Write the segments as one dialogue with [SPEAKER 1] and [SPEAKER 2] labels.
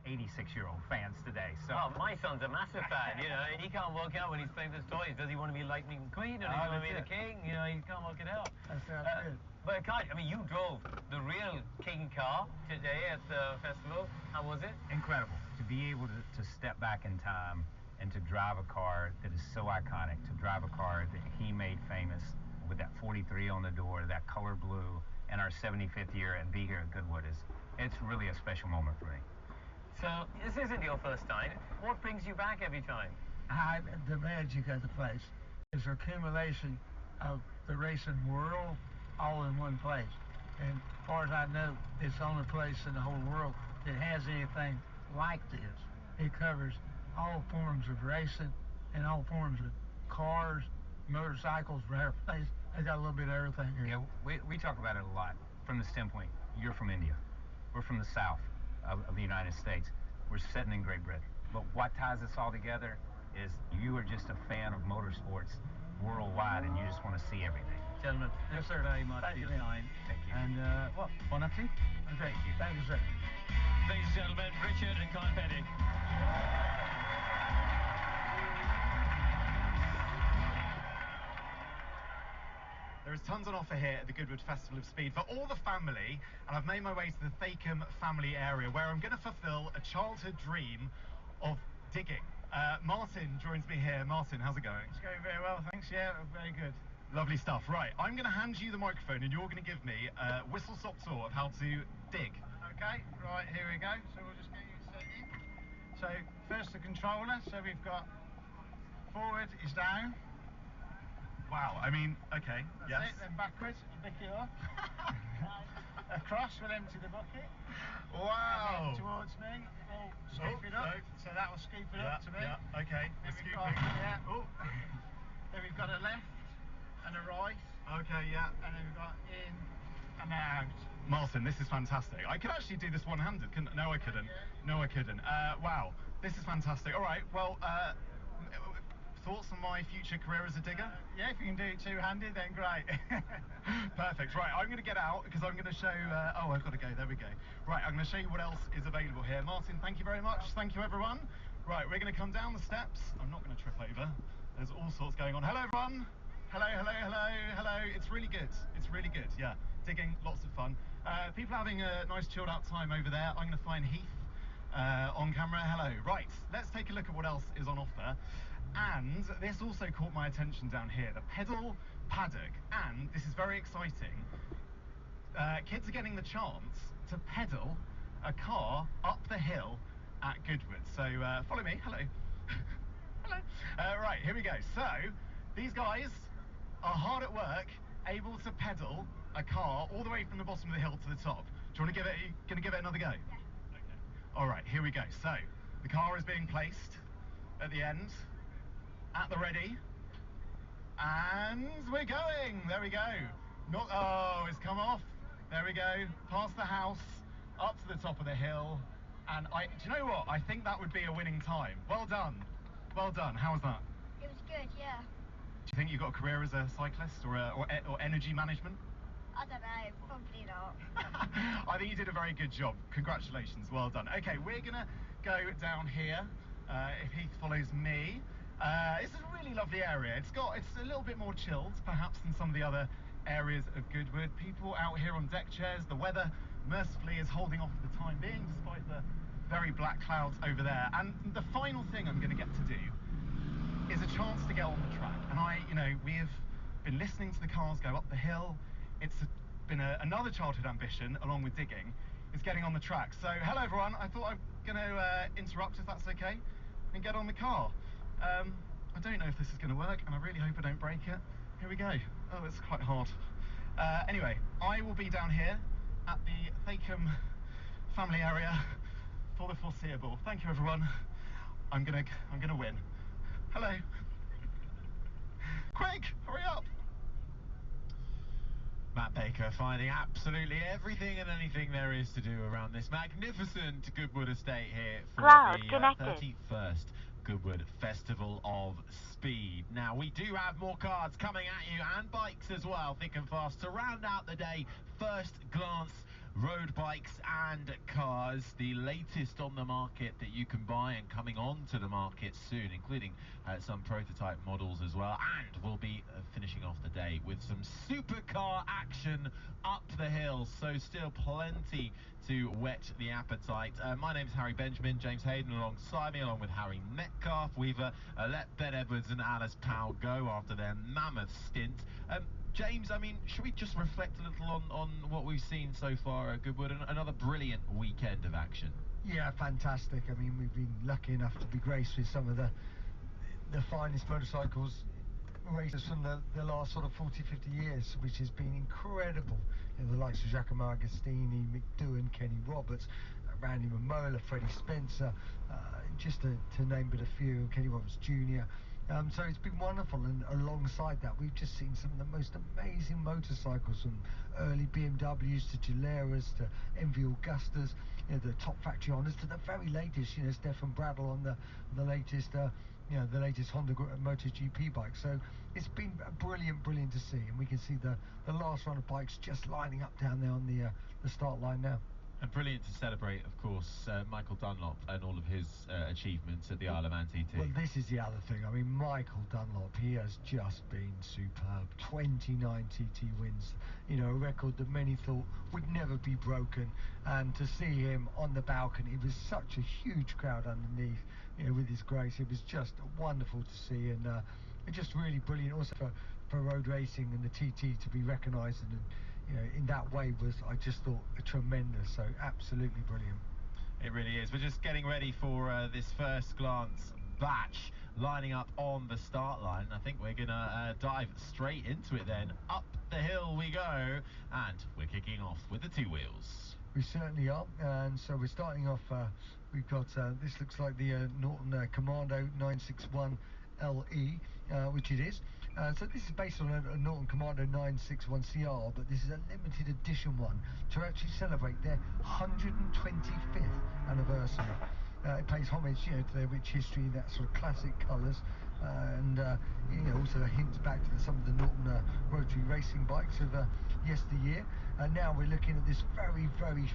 [SPEAKER 1] 86-year-old fans today. So,
[SPEAKER 2] well, my son's a massive fan. You know, he can't work out when he's playing with his toys. Does he want to be Lightning McQueen or does he want to be the king? You know, he can't work it out.
[SPEAKER 3] That's good.
[SPEAKER 2] But Kai, I mean, you drove the real king car today at the festival. How was it?
[SPEAKER 1] incredible to be able to step back in time and to drive a car that is so iconic, to drive a car that he made famous with that 43 on the door, that color blue, and our 75th year, and be here at Goodwood it's really a special moment for me.
[SPEAKER 2] So this isn't your first time. What brings you back every time?
[SPEAKER 3] The magic of the place is the accumulation of the racing world all in one place. And as far as I know, it's the only place in the whole world that has anything like this. It covers all forms of racing and all forms of cars, motorcycles, airplanes. They got a little bit of everything here.
[SPEAKER 1] Yeah, we talk about it a lot from the standpoint, you're from India. We're from the south of the United States. We're sitting in Great Britain. But what ties us all together is you are just a fan of motorsports worldwide and you just want to see everything.
[SPEAKER 2] Gentlemen, thanks very much for your time.
[SPEAKER 1] Thank you.
[SPEAKER 2] And, bon appetit.
[SPEAKER 3] Thank you. Thank you, sir.
[SPEAKER 2] Ladies and gentlemen, Richard and Kai Petty.
[SPEAKER 4] There is tons on offer here at the Goodwood Festival of Speed for all the family, and I've made my way to the Thacombe family area where I'm going to fulfill a childhood dream of digging. Martin joins me here. Martin, how's it going?
[SPEAKER 3] It's going very well, thanks. Yeah, very good.
[SPEAKER 4] Lovely stuff. Right, I'm going to hand you the microphone and you're going to give me a whistle-stop tour of how to dig.
[SPEAKER 3] Okay, right, here we go. So we'll just get you set in. So first the controller. So we've got forward is down.
[SPEAKER 4] Wow, I mean, okay,
[SPEAKER 3] That's
[SPEAKER 4] yes.
[SPEAKER 3] it, then backwards, you pick it up. Across, we'll empty the bucket.
[SPEAKER 4] Wow.
[SPEAKER 3] And then towards me, we'll scoop it up. So that will scoop it up to me.
[SPEAKER 4] Yeah, okay.
[SPEAKER 3] Then
[SPEAKER 4] We're
[SPEAKER 3] we've
[SPEAKER 4] scooping.
[SPEAKER 3] got, yeah.
[SPEAKER 4] Oh.
[SPEAKER 3] Then we've got a left and a right.
[SPEAKER 4] Okay, yeah.
[SPEAKER 3] And then we've got in and out.
[SPEAKER 4] Martin, this is fantastic. I could actually do this one-handed, couldn't I? No, I couldn't. No, I couldn't. Wow, this is fantastic. All right, well, thoughts on my future career as a digger?
[SPEAKER 3] Yeah, if you can do it two-handed, then great.
[SPEAKER 4] Perfect. Right, I'm going to get out because I'm going to show... oh, I've got to go. There we go. Right, I'm going to show you what else is available here. Martin, thank you very much. Thank you, everyone. Right, we're going to come down the steps. I'm not going to trip over. There's all sorts going on. Hello, everyone. Hello, hello, hello, hello. It's really good. It's really good, yeah. Digging, lots of fun. People having a nice chilled out time over there. I'm going to find Heath on camera. Hello. Right, let's take a look at what else is on offer. And this also caught my attention down here, the pedal paddock. And this is very exciting. Kids are getting the chance to pedal a car up the hill at Goodwood. So follow me. Hello. Hello. Right, here we go. So these guys are hard at work, able to pedal a car all the way from the bottom of the hill to the top. Do you want to give it? Going to give it another go? Yeah. Okay. All right, here we go. So the car is being placed at the end. At the ready, and we're going. There we go. Not, oh, it's come off. There we go. Past the house, up to the top of the hill, and do you know what? I think that would be a winning time. Well done. Well done. How was that?
[SPEAKER 5] It was good, yeah.
[SPEAKER 4] Do you think you got a career as a cyclist or energy management?
[SPEAKER 5] I don't know, probably not.
[SPEAKER 4] I think you did a very good job. Congratulations. Well done. Okay, we're gonna go down here. If Heath follows me. It's a really lovely area. It's a little bit more chilled, perhaps, than some of the other areas of Goodwood. People out here on deck chairs. The weather, mercifully, is holding off for the time being, despite the very black clouds over there. And the final thing I'm going to get to do is a chance to get on the track. And we've been listening to the cars go up the hill. It's been another childhood ambition, along with digging, is getting on the track. So, hello everyone. I thought I'm going to interrupt, if that's okay, and get on the car. I don't know if this is going to work, and I really hope I don't break it. Here we go. Oh, it's quite hard. Anyway, I will be down here at the Thacombe family area for the foreseeable. Thank you, everyone. I'm gonna win. Hello. Quick, hurry up.
[SPEAKER 6] Matt Baker finding absolutely everything and anything there is to do around this magnificent Goodwood estate here for the 31st Goodwood Festival of Speed. Now, we do have more cards coming at you and bikes as well, thick and fast, to round out the day. First glance road bikes and cars, the latest on the market that you can buy and coming onto the market soon, including some prototype models as well. And we'll be finishing off the day with some supercar action up the hill, so still plenty to whet the appetite. My name's Harry Benjamin, James Hayden alongside me, along with Harry Metcalf. We've let Ben Edwards and Alice Powell go after their mammoth stint. James, I mean, should we just reflect a little on what we've seen so far at Goodwood? Another brilliant weekend of action.
[SPEAKER 3] Yeah, fantastic. I mean, we've been lucky enough to be graced with some of the finest motorcycles races from the last sort of 40, 50 years, which has been incredible. You know, the likes of Giacomo Agostini, McDoohan, Kenny Roberts, Randy Mamola, Freddie Spencer, just to name but a few, Kenny Roberts Jr. So it's been wonderful, and alongside that we've just seen some of the most amazing motorcycles, from early BMWs to Gileras to MV Augustas, you know, the top factory honours, to the very latest, you know, Stefan Bradl on the latest the latest Honda MotoGP bike. So it's been brilliant to see, and we can see the last run of bikes just lining up down there on the start line now.
[SPEAKER 6] And brilliant to celebrate, of course, Michael Dunlop and all of his achievements at the Isle of Man TT.
[SPEAKER 3] Well, this is the other thing. I mean, Michael Dunlop, he has just been superb. 29 TT wins, you know, a record that many thought would never be broken. And to see him on the balcony, it was such a huge crowd underneath, you know, with his grace. It was just wonderful to see, and just really brilliant also for road racing and the TT to be recognised and, you know, in that way was, I just thought, tremendous. So absolutely brilliant.
[SPEAKER 6] It really is. We're just getting ready for this first glance batch lining up on the start line. I think we're gonna dive straight into it then. Up the hill we go, and we're kicking off with the two wheels.
[SPEAKER 3] We certainly are, and so we're starting off, we've got, this looks like the Norton Commando 961 LE, which it is. So this is based on a Norton Commando 961 CR, but this is a limited edition one to actually celebrate their 125th anniversary. It pays homage, you know, to their rich history, that sort of classic colours, and you know, also hints back to some of the Norton rotary racing bikes of yesteryear. And now we're looking at this very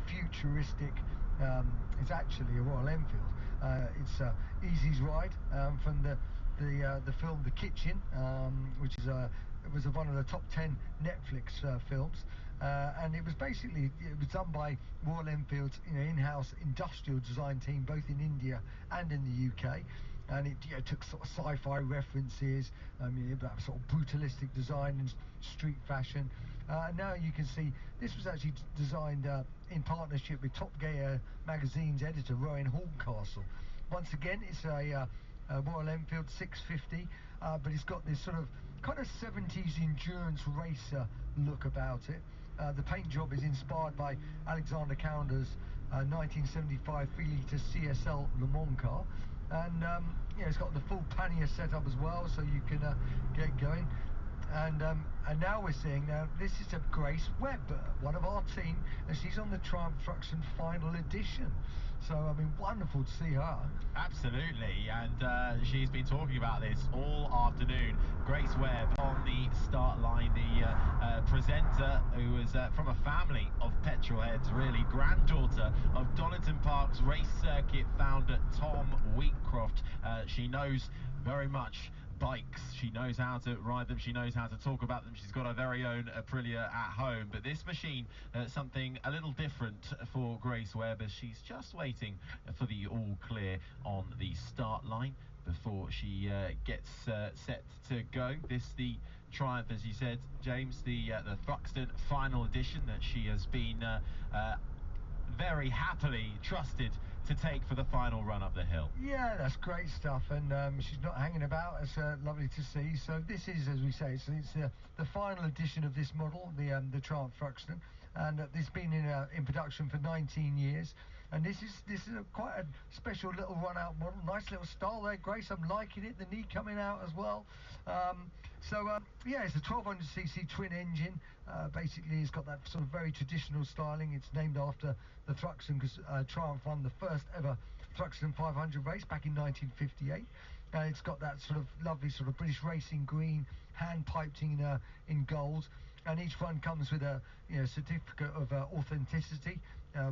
[SPEAKER 3] futuristic. It's actually a Royal Enfield. It's Easy's Ride from the film The Kitchen, which is it was one of the top 10 Netflix films, and it was done by Royal Enfield's, you know, in-house industrial design team, both in India and in the UK. And it, you know, took sort of sci-fi references, that sort of brutalistic design and street fashion. Now you can see this was actually designed in partnership with Top Gear magazine's editor Rowan Horncastle. Once again, it's a Royal Enfield 650, but it's got this sort of kind of 70s endurance racer look about it. The paint job is inspired by Alexander Counder's 1975 3-litre CSL Le Mans car, and you know, it's got the full pannier setup as well, so you can get going. And now we're seeing, this is a Grace Webb, one of our team, and she's on the Triumph Truxton Final Edition. So, I mean, wonderful to see her.
[SPEAKER 6] Absolutely, and she's been talking about this all afternoon. Grace Webb on the start line, the presenter who was from a family of petrolheads, really, granddaughter of Donington Park's race circuit founder Tom Wheatcroft. She knows very much bikes, she knows how to ride them, she knows how to talk about them, she's got her very own Aprilia at home, but this machine, something a little different for Grace Webb, as she's just waiting for the all clear on the start line before she gets set to go. This the Triumph, as you said, James, the Thruxton Final Edition that she has been very happily trusted to take for the final run up the hill.
[SPEAKER 3] Yeah, that's great stuff, and she's not hanging about. It's lovely to see. So this is, as we say, it's the final edition of this model, the Triumph Thruxton, and it's been in production for 19 years. And this is quite a special little run-out model. Nice little style there, Grace. I'm liking it. The knee coming out as well. Yeah, it's a 1200cc twin engine. Basically, it's got that sort of very traditional styling. It's named after the Thruxton because Triumph won the first ever Thruxton 500 race back in 1958. It's got that sort of lovely sort of British racing green, hand piped in gold.
[SPEAKER 7] and each one comes with a certificate of authenticity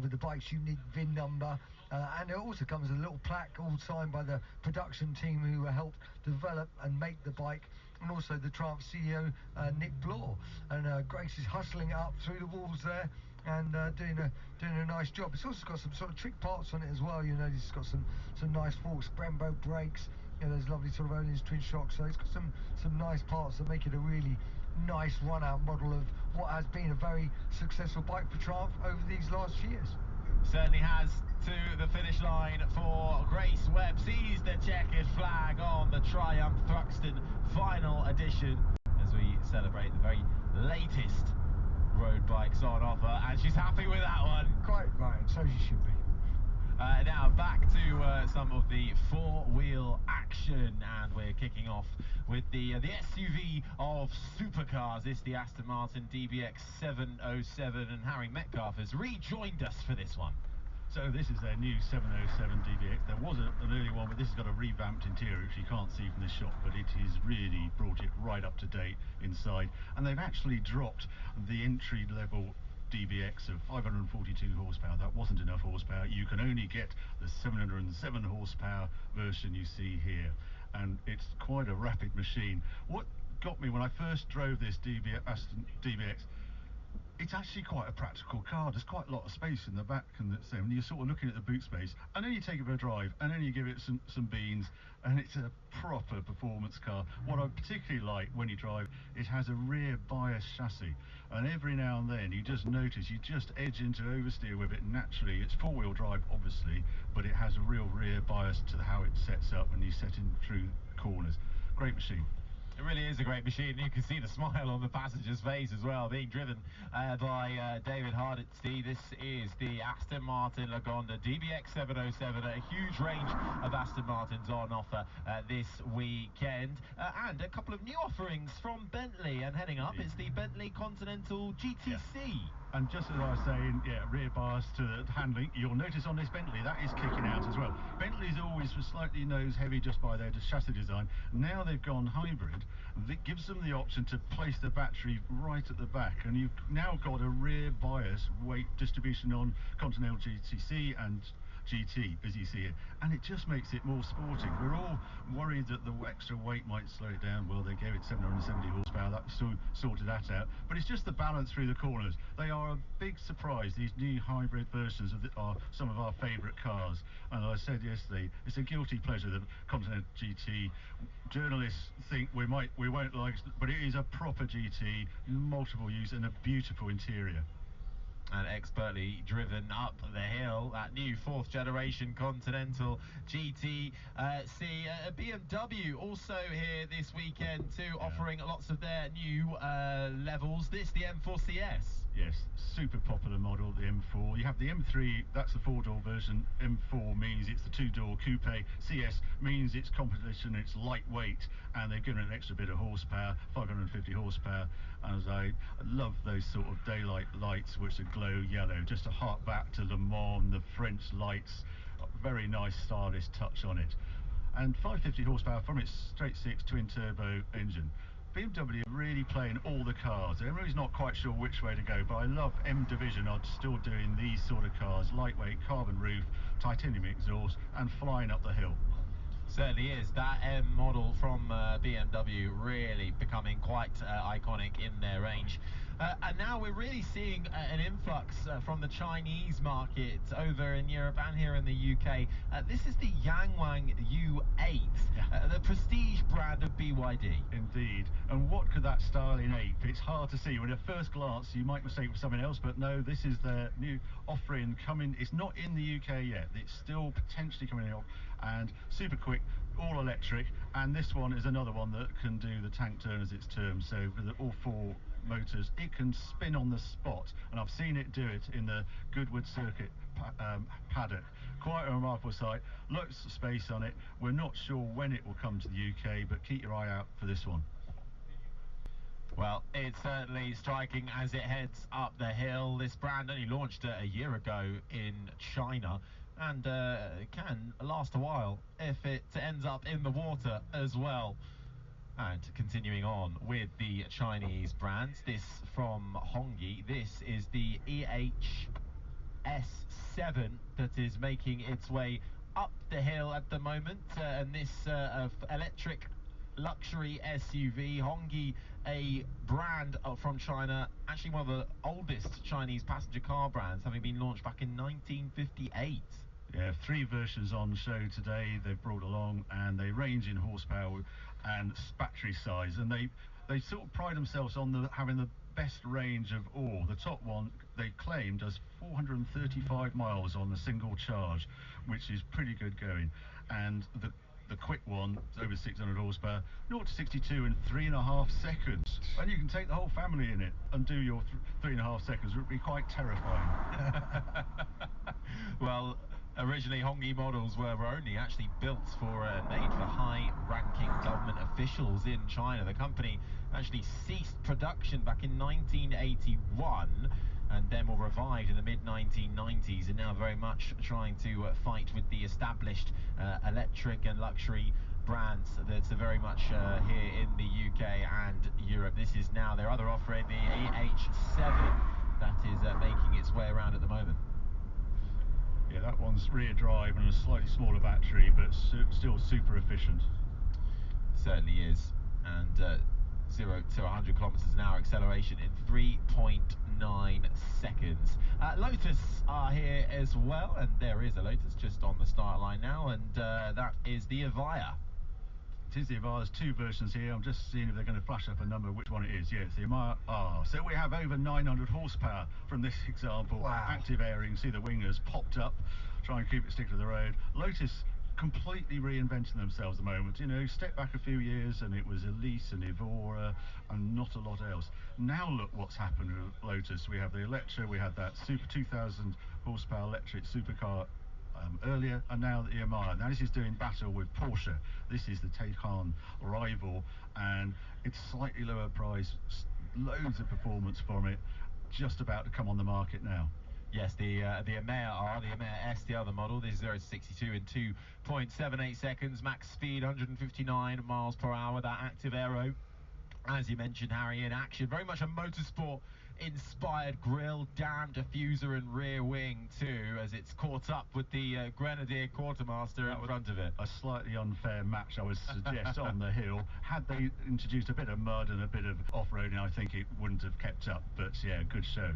[SPEAKER 7] with the bike's unique VIN number, and it also comes with a little plaque all signed by the production team who helped develop and make the bike, and also the Triumph CEO Nick Blore. And Grace is hustling it up through the walls there and doing a nice job. It's also got some sort of trick parts on it as well. It's got some nice forks, Brembo brakes, those lovely sort of Olin's twin shocks. So it's got some nice parts that make it a really nice run-out model of what has been a very successful bike for Triumph over these last years.
[SPEAKER 6] Certainly has. To the finish line for Grace Webb, sees the checkered flag on the Triumph Thruxton final edition as we celebrate the very latest road bikes on offer, and she's happy with that one.
[SPEAKER 7] Quite right, so she should be.
[SPEAKER 6] Now back to some of the four-wheel action, and we're kicking off with the SUV of supercars. It's the Aston Martin DBX 707, and Harry Metcalf has rejoined us for this one.
[SPEAKER 8] So this is their new 707 DBX. There was an earlier one, but this has got a revamped interior, which you can't see from this shot, but it has really brought it right up to date inside. And they've actually dropped the entry-level DBX of 542 horsepower. That wasn't enough horsepower. You can only get the 707 horsepower version you see here, and it's quite a rapid machine. What got me when I first drove this Aston DBX, it's actually quite a practical car. There's quite a lot of space in the back, and when you're sort of looking at the boot space, and then you take it for a drive, and then you give it some beans, and it's a proper performance car. What I particularly like when you drive, it has a rear bias chassis, and every now and then you just notice you just edge into oversteer with it naturally. It's four-wheel drive obviously, but it has a real rear bias to how it sets up when you set in through corners. Great machine.
[SPEAKER 6] It really is a great machine. You can see the smile on the passenger's face as well, being driven by David Hardesty. This is the Aston Martin Lagonda DBX 707, a huge range of Aston Martins on offer this weekend, and a couple of new offerings from Bentley. And heading up is the Bentley Continental GTC.
[SPEAKER 8] Yeah. And just as I was saying, rear bias to the handling, you'll notice on this Bentley that is kicking out as well. Bentley's always was slightly nose heavy just by their chassis design. Now they've gone hybrid. That gives them the option to place the battery right at the back, and you've now got a rear bias weight distribution on Continental GTC and GT, as you see it, and it just makes it more sporting. We're all worried that the extra weight might slow it down. Well, they gave it 770 horsepower, that sorted that out, but it's just the balance through the corners. They are a big surprise. These new hybrid versions are some of our favourite cars, and as I said yesterday, it's a guilty pleasure that Continental GT journalists think we won't like, but it is a proper GT, multiple use, and a beautiful interior.
[SPEAKER 6] And expertly driven up the hill, that new fourth generation Continental GT. See BMW also here this weekend too, offering lots of their new levels. This, the M4CS.
[SPEAKER 8] Yes, super popular model, the M4. You have the M3, that's the four-door version. M4 means it's the two-door coupe. CS means it's competition, it's lightweight, and they've given it an extra bit of horsepower, 550 horsepower. As I love those sort of daylight lights which are glow yellow, just to hark back to Le Mans, the French lights. Very nice stylish touch on it. And 550 horsepower from its straight-six twin-turbo engine. BMW are really playing all the cars. Everybody's not quite sure which way to go, but I love M Division are still doing these sort of cars. Lightweight, carbon roof, titanium exhaust, and flying up the hill.
[SPEAKER 6] Certainly is. That M model from BMW really becoming quite iconic in their range. And now we're really seeing an influx from the Chinese market over in Europe and here in the UK. This is the Yangwang U8, the prestige brand of BYD.
[SPEAKER 8] Indeed. And what could that styling ape? It's hard to see. When at first glance you might mistake it for something else, but no, this is their new offering coming. It's not in the UK yet. It's still potentially coming out, and super quick, all electric. And this one is another one that can do the tank turn as it's termed. So with all four motors, it can spin on the spot, and I've seen it do it in the Goodwood circuit paddock. Quite a remarkable sight. Lots of space on it. We're not sure when it will come to the UK, but keep your eye out for this one.
[SPEAKER 6] Well, it's certainly striking as it heads up the hill. This brand only launched a year ago in China, and can last a while if it ends up in the water as well. And continuing on with the Chinese brands, this from Hongyi, this is the EH-S7 that is making its way up the hill at the moment, and this electric luxury SUV, Hongyi, a brand from China, actually one of the oldest Chinese passenger car brands, having been launched back in 1958.
[SPEAKER 8] Yeah, 3 versions on show today they've brought along, and they range in horsepower and battery size, and they sort of pride themselves on having the best range of all. The top one, they claim, does 435 miles on a single charge, which is pretty good going, and the quick one, over 600 horsepower, 0 to 62 in 3.5 seconds. And you can take the whole family in it and do your 3.5 seconds. It would be quite terrifying.
[SPEAKER 6] Well, originally Hongyi models were only actually built made for high-ranking government officials in China. The company actually ceased production back in 1981, and then were revived in the mid-1990s, and now very much trying to fight with the established electric and luxury brands that's very much here in the UK and Europe. This is now their other offering, the EH7, that is making its way around at the moment.
[SPEAKER 8] Yeah, that one's rear drive and a slightly smaller battery, but still super efficient.
[SPEAKER 6] Certainly is, and 0 to 100 kilometers an hour acceleration in 3.9 seconds. Lotus are here as well, and there is a Lotus just on the start line now, and that is the Avaya.
[SPEAKER 8] It is the Avaya. There's 2 versions here. I'm just seeing if they're going to flash up a number, which one it is. Yeah, it's the Avaya R. So we have over 900 horsepower from this example.
[SPEAKER 7] Wow.
[SPEAKER 8] Active airing, see the wing has popped up. Try and keep it stick to the road. Lotus completely reinventing themselves at the moment. You know, step back a few years and it was Elise and Evora and not a lot else. Now look what's happened with Lotus. We have the Electra, we had that super 2,000 horsepower electric supercar earlier, and now the Avaya. Now this is doing battle with Porsche. This is the Taycan rival, and it's slightly lower price, loads of performance from it, just about to come on the market now.
[SPEAKER 6] Yes, the Avaya R, the Avaya S, the other model. This is 0 to 62 in 2.78 seconds, max speed 159 miles per hour. That active aero, as you mentioned, Harry, in action. Very much a motorsport inspired grille, dam diffuser and rear wing too, as it's caught up with the Grenadier Quartermaster in front of it.
[SPEAKER 8] A slightly unfair match, I would suggest, on the hill. Had they introduced a bit of mud and a bit of off-roading, I think it wouldn't have kept up, but yeah, good show.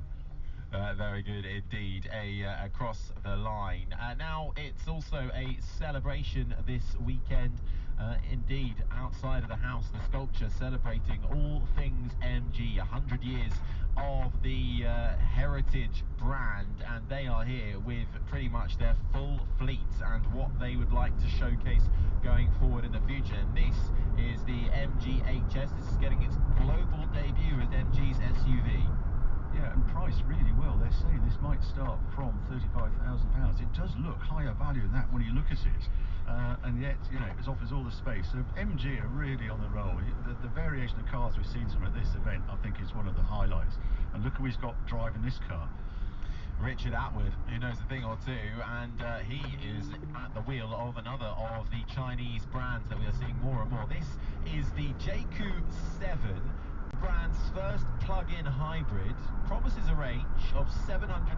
[SPEAKER 6] Very good indeed, across the line. Now it's also a celebration this weekend. Indeed, outside of the house, the sculpture celebrating all things MG, 100 years of the heritage brand, and they are here with pretty much their full fleet and what they would like to showcase going forward in the future. And this is the MG HS. This is getting its global debut as MG's SUV.
[SPEAKER 8] Yeah, and priced really well. They're saying this might start from £35,000. It does look higher value than that when you look at it, and yet, you know, it offers all the space. So MG are really on the roll. The variation of cars we've seen from at this event, I think, is one of the highlights. And look who he's got driving this car.
[SPEAKER 6] Richard Atwood, who knows a thing or two, and he is at the wheel of another of the Chinese brands that we are seeing more and more. This is the JQ7. Brand's first plug-in hybrid, promises a range of 740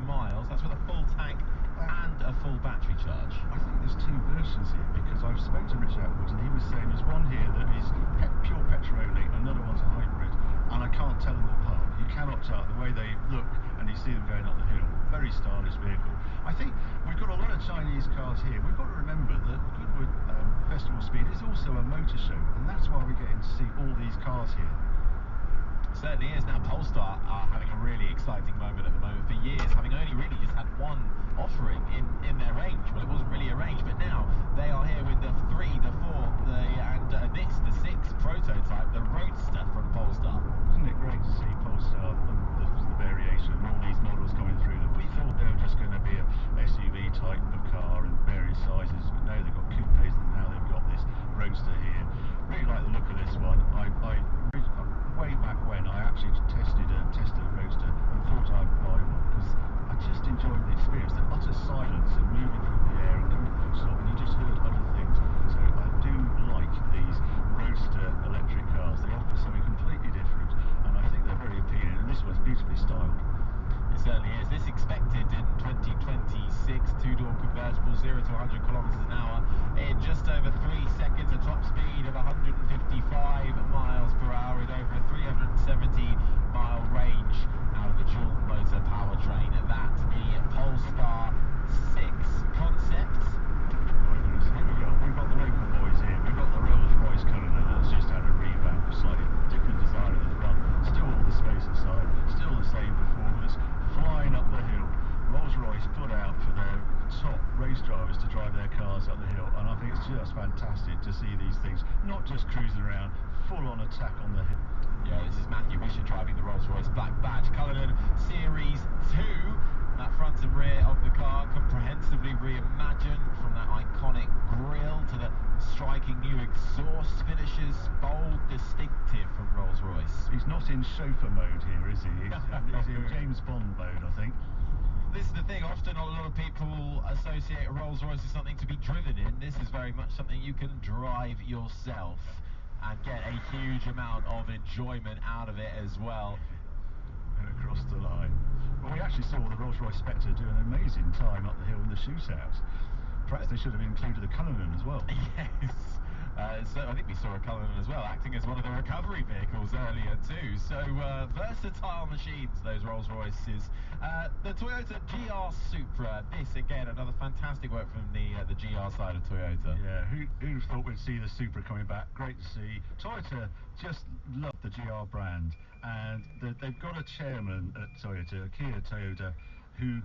[SPEAKER 6] miles. That's with a full tank and a full battery charge.
[SPEAKER 8] I think there's 2 versions here, because I've spoken to Richard Atwood and he was saying there's one here that is pure petrol only, another one's a hybrid, and I can't tell them apart. You cannot tell the way they look, and you see them going up the hill. Very stylish vehicle. I think we've got a lot of Chinese cars here. We've got to remember that Goodwood Festival Speed is also a motor show, and that's why we're getting to see all these cars here.
[SPEAKER 6] Certainly is. Now Polestar are having a really exciting moment at the moment. For years, having only really just had one offering in their range. Well, it wasn't really a range, but now they are here with the 3, the 4, and this, the 6 prototype, the Roadster from Polestar.
[SPEAKER 8] Isn't it great to see Polestar and the variation and all these models coming through them? We thought they were just going to be a SUV type of car in various sizes, but no, they've got coupes, and now they've got this Roadster here. Really like the look of this one. Way back when I actually tested a Roadster and thought I'd buy one, because I just enjoyed the experience, the utter silence and moving through the air and coming to a stop, and you just heard other things. So I do like these Roadsters.
[SPEAKER 6] to 100 kilometers an hour in just over 3 seconds, a top speed of 155 miles per hour with over a 370-mile range out of the dual motor powertrain. That's the Polestar 6 concept.
[SPEAKER 8] Here we go. We've got the local boys here. We've got the Rolls-Royce Cullinan that's just had a revamp, slightly different design at the front. Still all the space inside, still the same performance, flying up the hill. Rolls-Royce put out for their top race drivers to drive their cars up the hill, and I think it's just fantastic to see these things, not just cruising around, full-on attack on the hill.
[SPEAKER 6] Yeah, this is Matthew Wisher driving the Rolls-Royce Black Badge Cullinan Series 2. That front and rear of the car comprehensively reimagined, from that iconic grille to the striking new exhaust finishes, bold, distinctive from Rolls-Royce.
[SPEAKER 8] He's not in chauffeur mode here, is he? He's in James Bond mode, I think.
[SPEAKER 6] This is the thing, often a lot of people associate a Rolls-Royce with something to be driven in. This is very much something you can drive yourself and get a huge amount of enjoyment out of it as well.
[SPEAKER 8] And across the line. Well, we actually saw the Rolls-Royce Spectre do an amazing time up the hill in the shootouts. Perhaps they should have included the Cullinan as well.
[SPEAKER 6] Yes. So I think we saw a Cullinan as well, acting as one of the recovery vehicles earlier too. So versatile machines, those Rolls Royces. The Toyota GR Supra. This again, another fantastic work from the GR side of Toyota.
[SPEAKER 8] Yeah, who thought we'd see the Supra coming back? Great to see. Toyota just love the GR brand, and they've got a chairman at Toyota, Akira Toyoda, who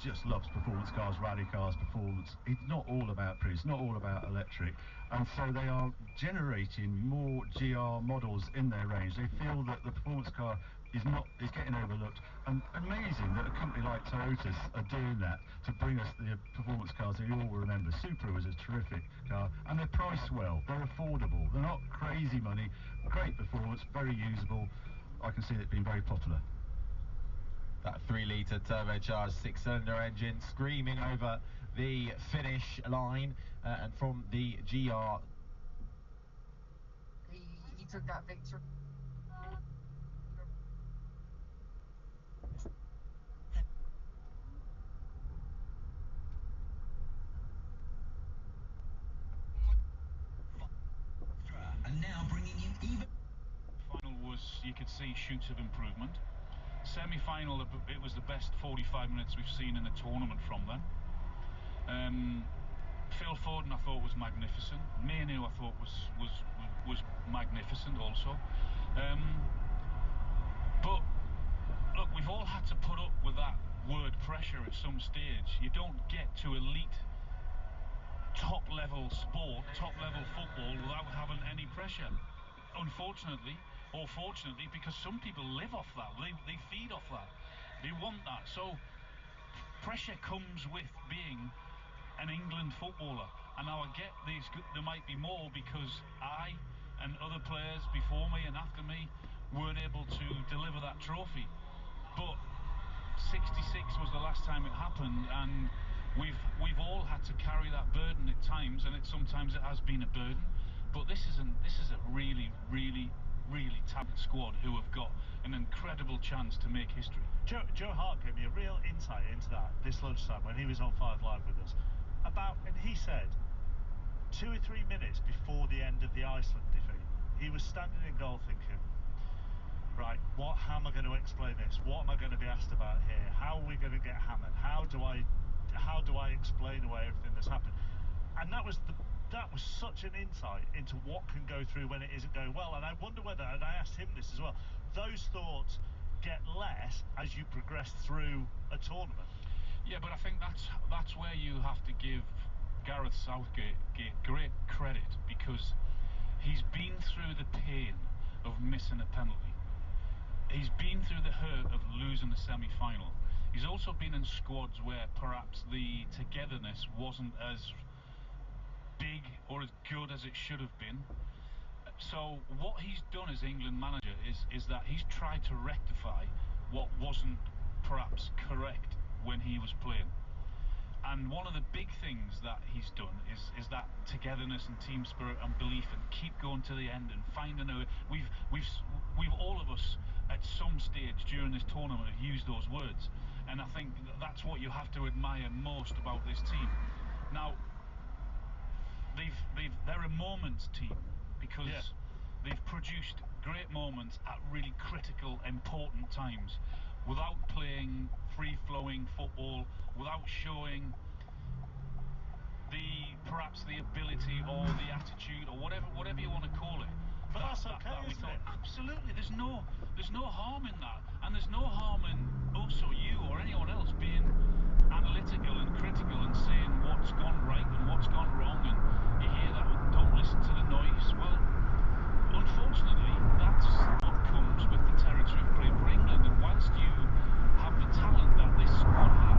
[SPEAKER 8] just loves performance cars, rally cars, performance. It's not all about Prius, not all about electric, and so they are generating more GR models in their range. They feel that the performance car is getting overlooked, and amazing that a company like Toyota are doing that to bring us the performance cars that you all remember. Supra was a terrific car, and they're priced well, they're affordable, they're not crazy money, great performance, very usable. I can see it being very popular.
[SPEAKER 6] That 3-litre turbocharged 6-cylinder engine screaming over the finish line, and from the GR.
[SPEAKER 9] He took that victory.
[SPEAKER 10] And now bringing you even. Final was, you could see shoots of improvement. Semi-final, it was the best 45 minutes we've seen in the tournament from them. Phil Foden I thought was magnificent. Mainu I thought was magnificent also. But look, we've all had to put up with that word pressure at some stage. You don't get to elite top level sport, top level football without having any pressure. Unfortunately, or fortunately, because some people live off that, they feed off that, they want that. So pressure comes with being an England footballer, and now I get these, there might be more because I and other players before me and after me weren't able to deliver that trophy, but 66 was the last time it happened, and we've all had to carry that burden at times, and sometimes it has been a burden. But this is a really talented squad who have got an incredible chance to make history.
[SPEAKER 11] Joe Hart gave me a real insight into that this lunchtime when he was on 5 Live with us. And he said 2 or 3 minutes before the end of the Iceland defeat, he was standing in goal thinking, right, how am I going to explain this? What am I going to be asked about here? How are we going to get hammered? How do I explain away everything that's happened? And that was such an insight into what can go through when it isn't going well. And I wonder whether, and I asked him this as well, those thoughts get less as you progress through a tournament.
[SPEAKER 10] Yeah, but I think that's where you have to give Gareth Southgate great credit, because he's been through the pain of missing a penalty. He's been through the hurt of losing the semi-final. He's also been in squads where perhaps the togetherness wasn't as big or as good as it should have been. So what he's done as England manager is that he's tried to rectify what wasn't perhaps correct when he was playing. And one of the big things that he's done is that togetherness and team spirit and belief, and keep going to the end and finding a way. We've all of us at some stage during this tournament have used those words, and I think that's what you have to admire most about this team. Now, they're a moments team because they've produced great moments at really critical, important times without playing free-flowing football, without showing perhaps the ability or the attitude or whatever you want to call it.
[SPEAKER 11] But that's okay, isn't it?
[SPEAKER 10] Absolutely, there's no harm in that, and there's no harm in also you or anyone else being analytical and critical and saying what's gone right and what's gone wrong, and you hear that, don't listen to the noise. Well, unfortunately, that's what comes with the territory of playing for England, and whilst you have the talent that this squad have,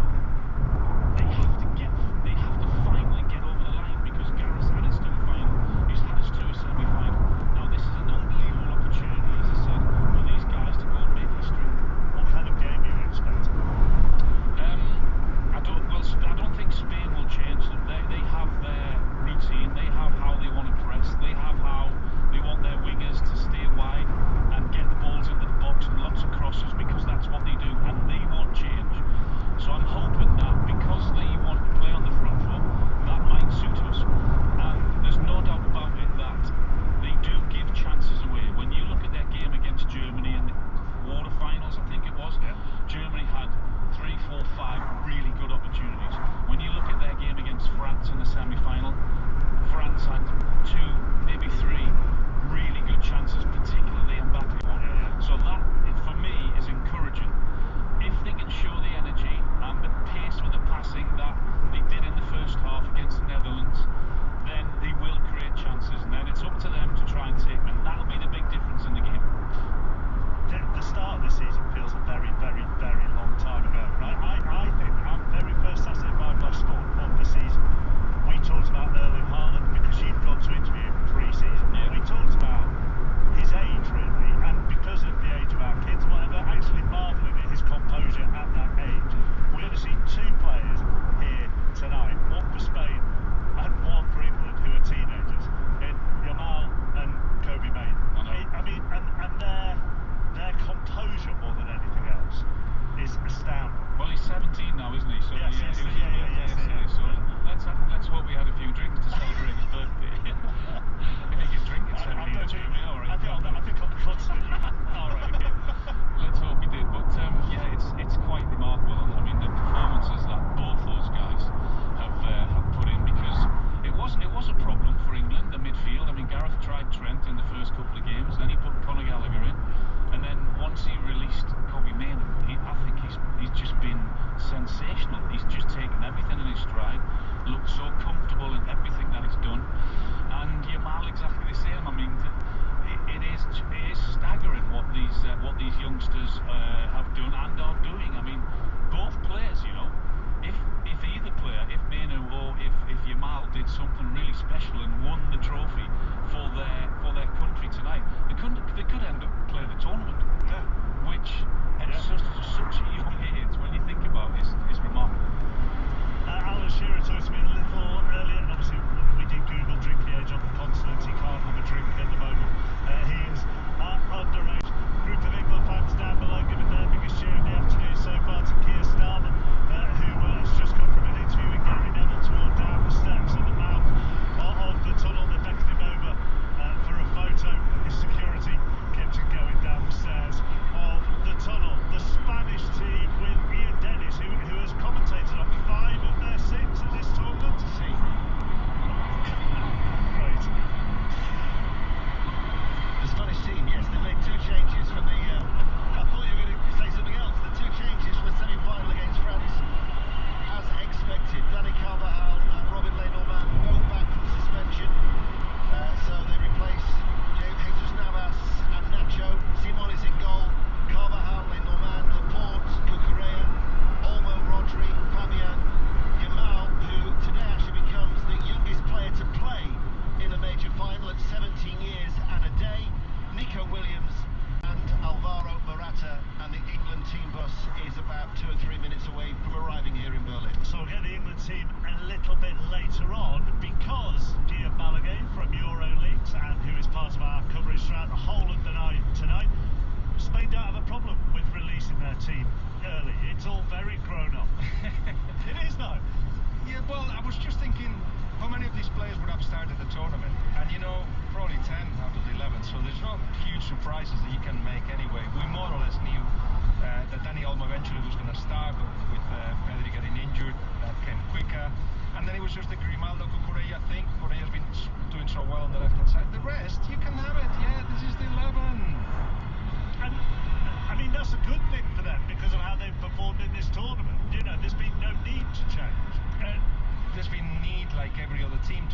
[SPEAKER 10] they have to finally get over the line, because Gareth's had his semi-final, he's had his to a semi-final. Now this is an unbelievable opportunity, as I said, for these guys to go and make history.
[SPEAKER 11] What kind of game are you expecting?
[SPEAKER 10] I don't think Spain will change. Their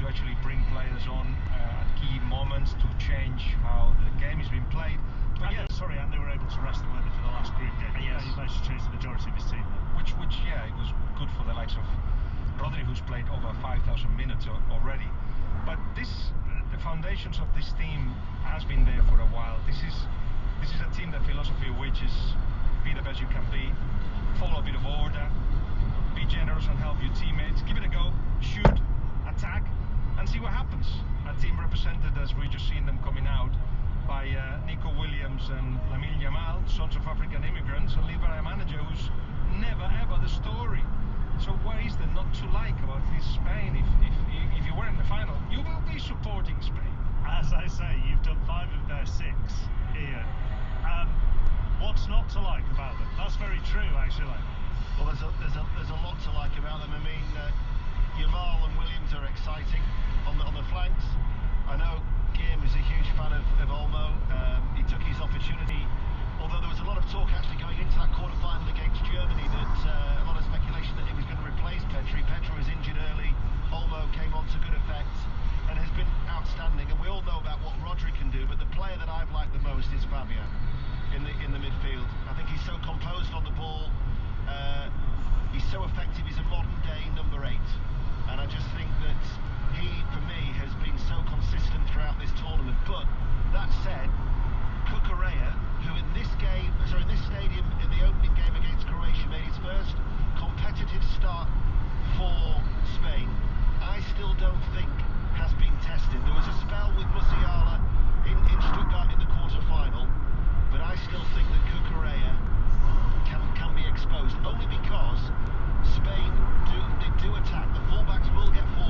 [SPEAKER 9] actually bring players on at key moments to change how the game is being played. But
[SPEAKER 11] and and they were able to rest them weather for the last group game.
[SPEAKER 9] Yes.
[SPEAKER 11] He managed to change the majority of his team there.
[SPEAKER 9] Which it was good for the likes of Rodri, who's played over 5,000 minutes already. But the foundations of this team has been there for a while. This is a team, the philosophy of which is be the best you can be, follow a bit of order, be generous and help your teammates, give it a go, shoot, attack, and see what happens. A team represented, as we just seen them coming out, by Nico Williams and Lamine Yamal, sons of African immigrants, and led by a manager who's never ever the story. So what is there not to like about this Spain? If you were in the final, you will be supporting Spain.
[SPEAKER 11] As I say, you've done 5 of their 6, Ian. What's not to like about them? That's very true, actually.
[SPEAKER 12] Well, there's a lot to like about them. I mean, Yamal and Williams are exciting on the flanks. I know Guillaume is a huge fan of Olmo. He took his opportunity, although there was a lot of talk actually going into that quarter-final against Germany that a lot of speculation that he was going to replace Petri. Petri was injured early. Olmo came on to good effect and has been outstanding. And we all know about what Rodri can do, but the player that I've liked the most is Fabio in the midfield. I think he's so composed on the ball. He's so effective. He's a modern-day number 8, and I just think that he, for me, has been so consistent throughout this tournament. But that said, Cucurella, who in this stadium, in the opening game against Croatia, made his first competitive start for Spain, I still don't think has been tested. There was a spell with Musiala in Stuttgart in the quarter-final, but I still think that Cucurella can be exposed, only because Spain do attack. The fullbacks will get forward.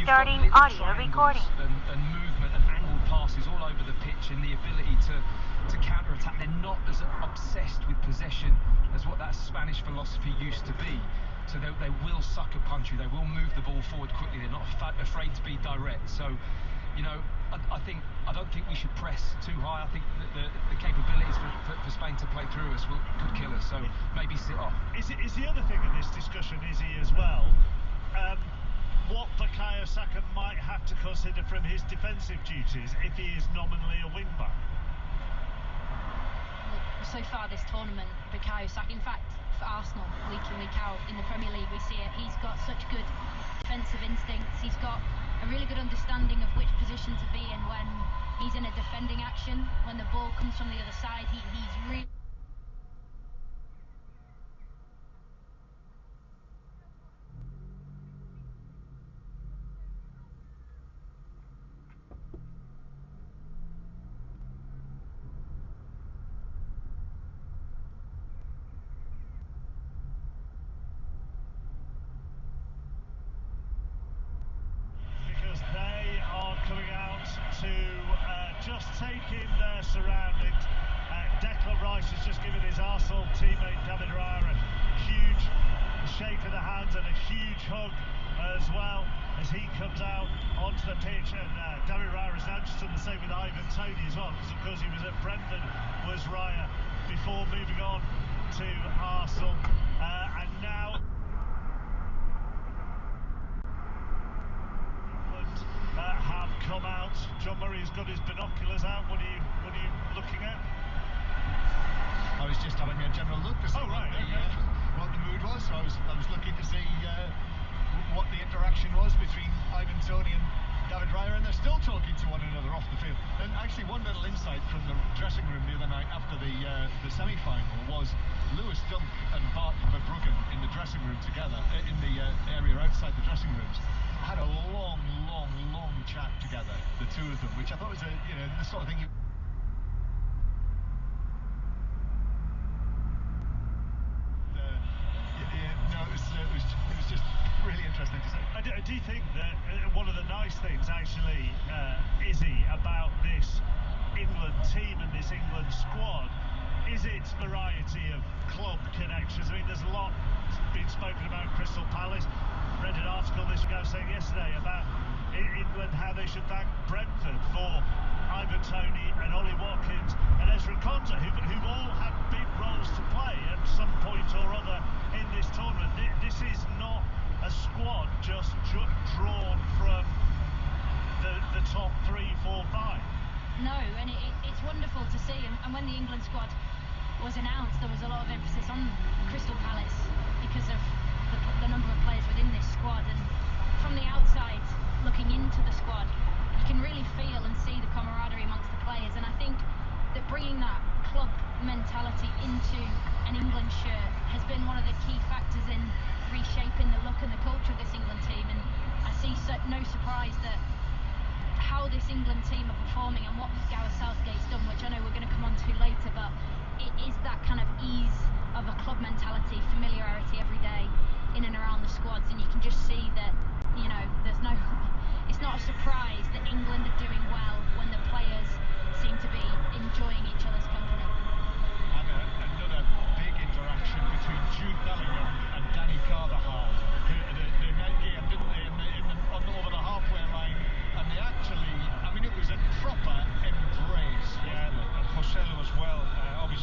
[SPEAKER 13] Starting audio recording.
[SPEAKER 9] And movement and angled passes all over the pitch and the ability to counter-attack. They're not as obsessed with possession as what that Spanish philosophy used to be. So they will sucker punch you. They will move the ball forward quickly. They're not afraid to be direct. So, you know, I don't think we should press too high. I think that the capabilities for Spain to play through us could kill us. So maybe sit off.
[SPEAKER 11] Is the other thing in this discussion, Izzy, as well, what Bukayo Saka might have to consider from his defensive duties if he is nominally a wing-back?
[SPEAKER 14] So far this tournament, Bukayo Saka, in fact, for Arsenal, week in, week out, in the Premier League, we see it. He's got such good defensive instincts. He's got a really good understanding of which position to be in when he's in a defending action. When the ball comes from the other side, he's really... just taking their surroundings. Declan Rice has just given his Arsenal teammate David Raya a huge shake of the hands and a huge hug as well as he comes out onto the pitch. And David Raya has now just done the same with Ivan Toney as well, because of course he was at Brentford, was Raya, before moving on to Arsenal. And now have come out. John Murray's got his binoculars out. What are you looking at?
[SPEAKER 12] I was just having a general look to see what the mood was. So I was looking to see what the interaction was between Ivan Toney and David Raya, and they're still talking to one another off the field. And actually, one little insight from the dressing room the other night after the semi-final was Lewis Dunk and Bart Verbruggen in the dressing room together, in the area outside the dressing rooms, had a long chat together, the two of them, which I thought was the sort of thing you... it was just really interesting to see.
[SPEAKER 11] Do you think that one of the nice things, actually, Izzy, about this England team and this England squad is its variety of club connections? I mean, there's a lot been spoken about Crystal Palace. Read an article this week, I was saying yesterday, about England, how they should thank Brentford for Ivan Toney and Ollie Watkins and Ezra Konsa, who've all had big roles to play at some point or other in this tournament. This is not a squad just drawn from the top 3, 4, 5.
[SPEAKER 14] No, and it's wonderful to see. And when the England squad was announced, there was a lot of emphasis on Crystal Palace because of the number of players within this squad. And from the outside, looking into the squad, you can really feel and see the camaraderie amongst the players. And I think that bringing that club mentality into an England shirt has been one of the key factors in reshaping the look and the culture of this England team. And I see no surprise that how this England team are performing and what Gareth Southgate's done, which I know we're going to come on to later, but it is that kind of ease of a club mentality, familiarity every day in and around the squads, and you can just see that, you know, it's not a surprise that England are doing well when the players seem to be enjoying each other's company.
[SPEAKER 12] And another big interaction between Jude Bellingham and Danny Carvajal, who they met game, didn't they, over the halfway line, and they actually, I mean, it was a proper embrace.
[SPEAKER 9] Yeah, and Joselu as well, obviously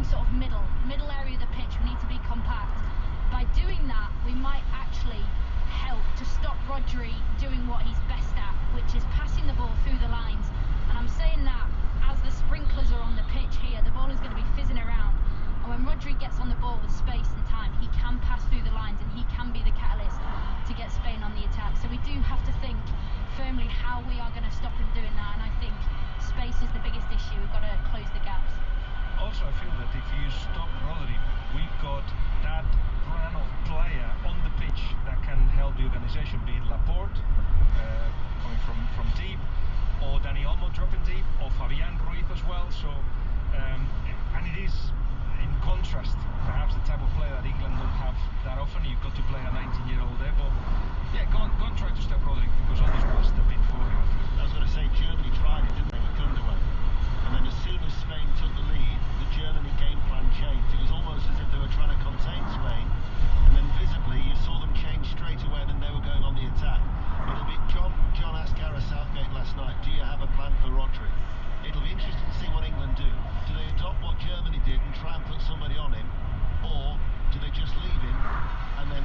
[SPEAKER 14] playing sort of middle area of the pitch. We need to be compact. By doing that, we might actually help to stop Rodri doing what he's best at, which is passing the ball through the lines. And I'm saying that as the sprinklers are on the pitch here, the ball is going to be fizzing around. And when Rodri gets on the ball with space and time, he can pass through the lines and he can be the catalyst to get Spain on the attack. So we do have to think firmly how we are going to stop him doing that. And I think space is the biggest issue. We've got to close the gaps.
[SPEAKER 9] Also, I feel that if you stop Rodri, we've got that brand of player on the pitch that can help the organisation, be it Laporte coming from deep, or Dani Olmo dropping deep, or Fabian Ruiz as well. So, and it is in contrast, perhaps the type of player that England don't have that often. You've got to play a 19-year-old there, but yeah, go on try to stop Rodri, because others will step in for him.
[SPEAKER 12] I was going to say, Germany tried it, didn't they, with Gundogan? And then as soon as Spain took the lead, the Germany game plan changed. It was almost as if they were trying to contain Spain, and then visibly you saw them change straight away, and then they were going on the attack. It'll be John asked Gareth Southgate last night, do you have a plan for Rodri? It'll be interesting to see what England do. Do they adopt what Germany did and try and put somebody on him, or do they just leave him and then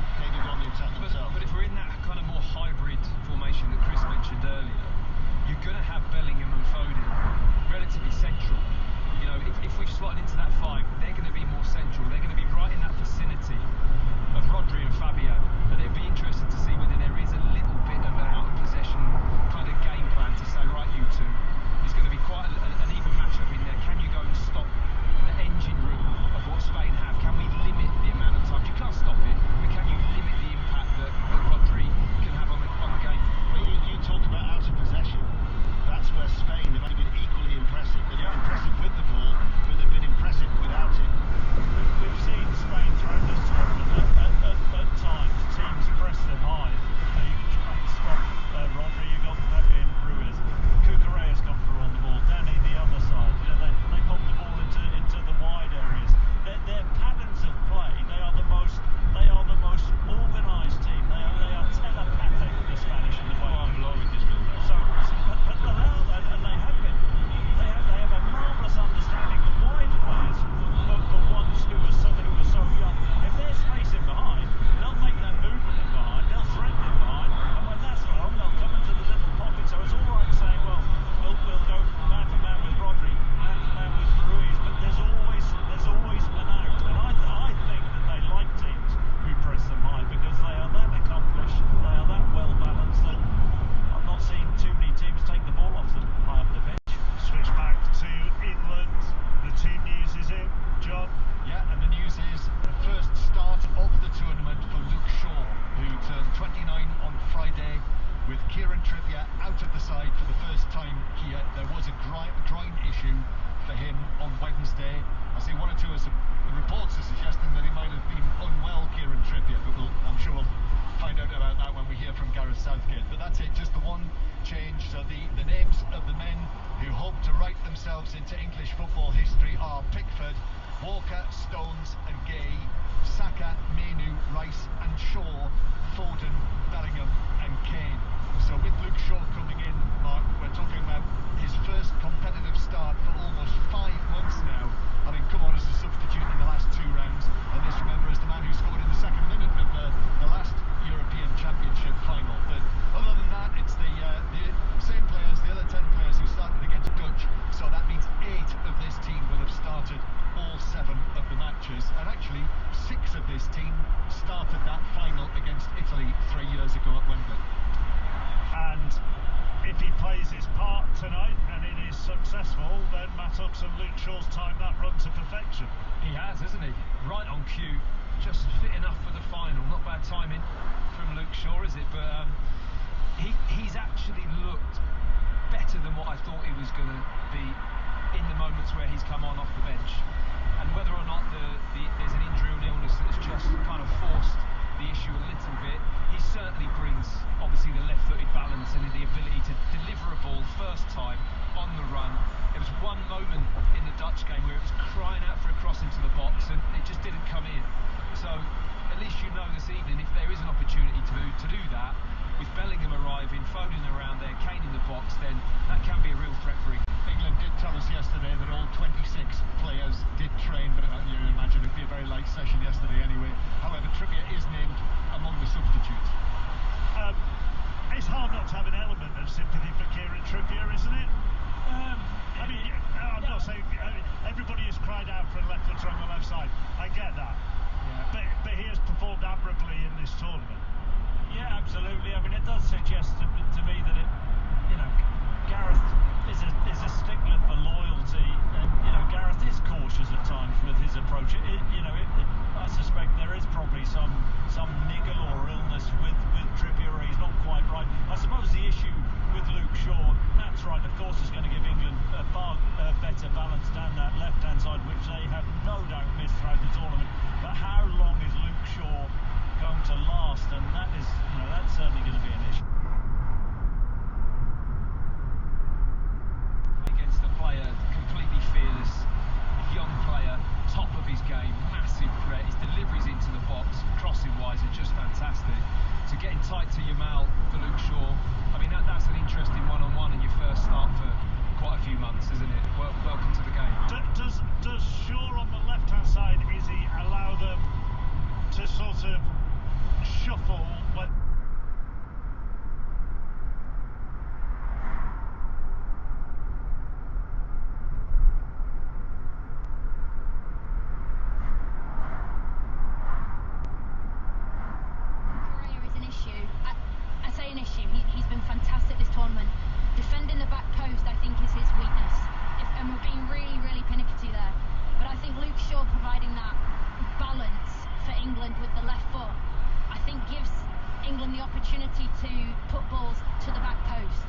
[SPEAKER 14] the opportunity to put balls to the back post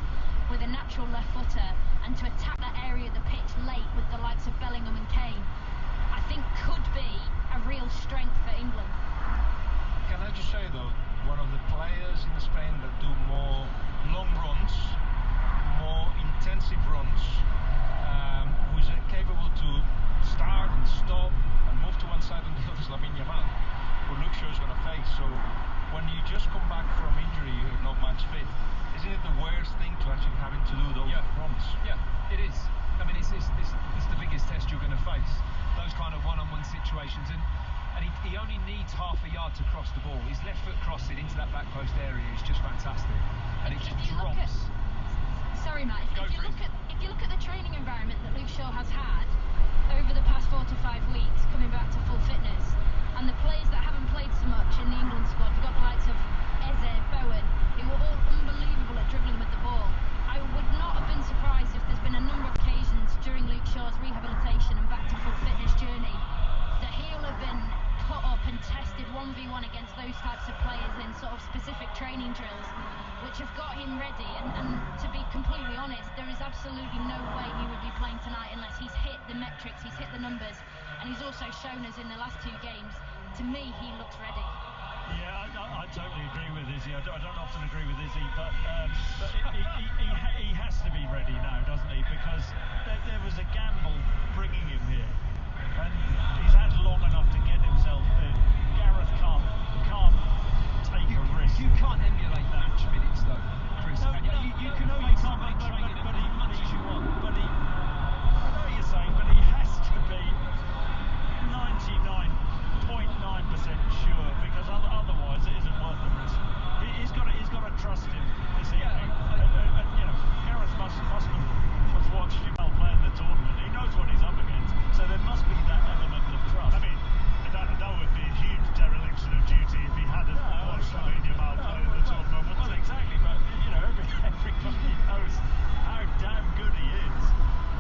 [SPEAKER 14] with a natural left footer and to attack that area of the pitch late with the likes of Bellingham and Kane, I think could be a real strength for England.
[SPEAKER 9] Can I just say though, one of the players in Spain that do more long runs, more intensive runs, who's capable to start and stop and move to one side and the other is Lamine Yamal, who Luke Shaw is going to face. So when you just come back from injury, you're not match fit. Isn't it the worst thing to actually having to do those runs?
[SPEAKER 10] Yeah, it is. I mean, it's the biggest test you're going to face. Those kind of one-on-one situations, and he only needs half a yard to cross the ball. His left foot crossing into that back post area is just fantastic, and it just drops.
[SPEAKER 14] Sorry, Matt. If you look at the training environment that Luke Shaw has had over the past 4 to 5 weeks, coming back to full fitness, and the players that haven't played so much in the England squad, we've got the likes of Eze, Bowen, who were all unbelievable at dribbling with the ball. I would not have been surprised if there's been a number of occasions during Luke Shaw's rehabilitation and back to full fitness journey that he'll have been put up and tested 1v1 against those types of players in sort of specific training drills, which have got him ready. And to be completely honest, there is absolutely no way he would be playing tonight unless he's hit the metrics, he's hit the numbers, and he's also shown us in the last 2 games. To me, he looks ready.
[SPEAKER 11] Yeah, I totally agree with Izzy. I don't often agree with Izzy, but he has to be ready now, doesn't he? Because there was a gamble bringing him here, and he's had long enough to get himself in. Gareth can't take a risk.
[SPEAKER 10] You can't emulate match minutes, though, Chris.
[SPEAKER 11] No,
[SPEAKER 10] can you? You can
[SPEAKER 11] no,
[SPEAKER 10] face
[SPEAKER 11] you can't,
[SPEAKER 10] somebody training as much as you want.
[SPEAKER 11] But I know what you're saying, but he has to be 99.9% sure, because otherwise it isn't worth the risk. He's got to trust him this evening. And, you know, Gareth must have watched Jamal play in the tournament. He knows what he's up against, so there must be that element of trust. I mean, that would be a huge dereliction of duty if he hadn't watched Jamal play in the tournament. Well, exactly, but you know, everybody knows how damn good he is.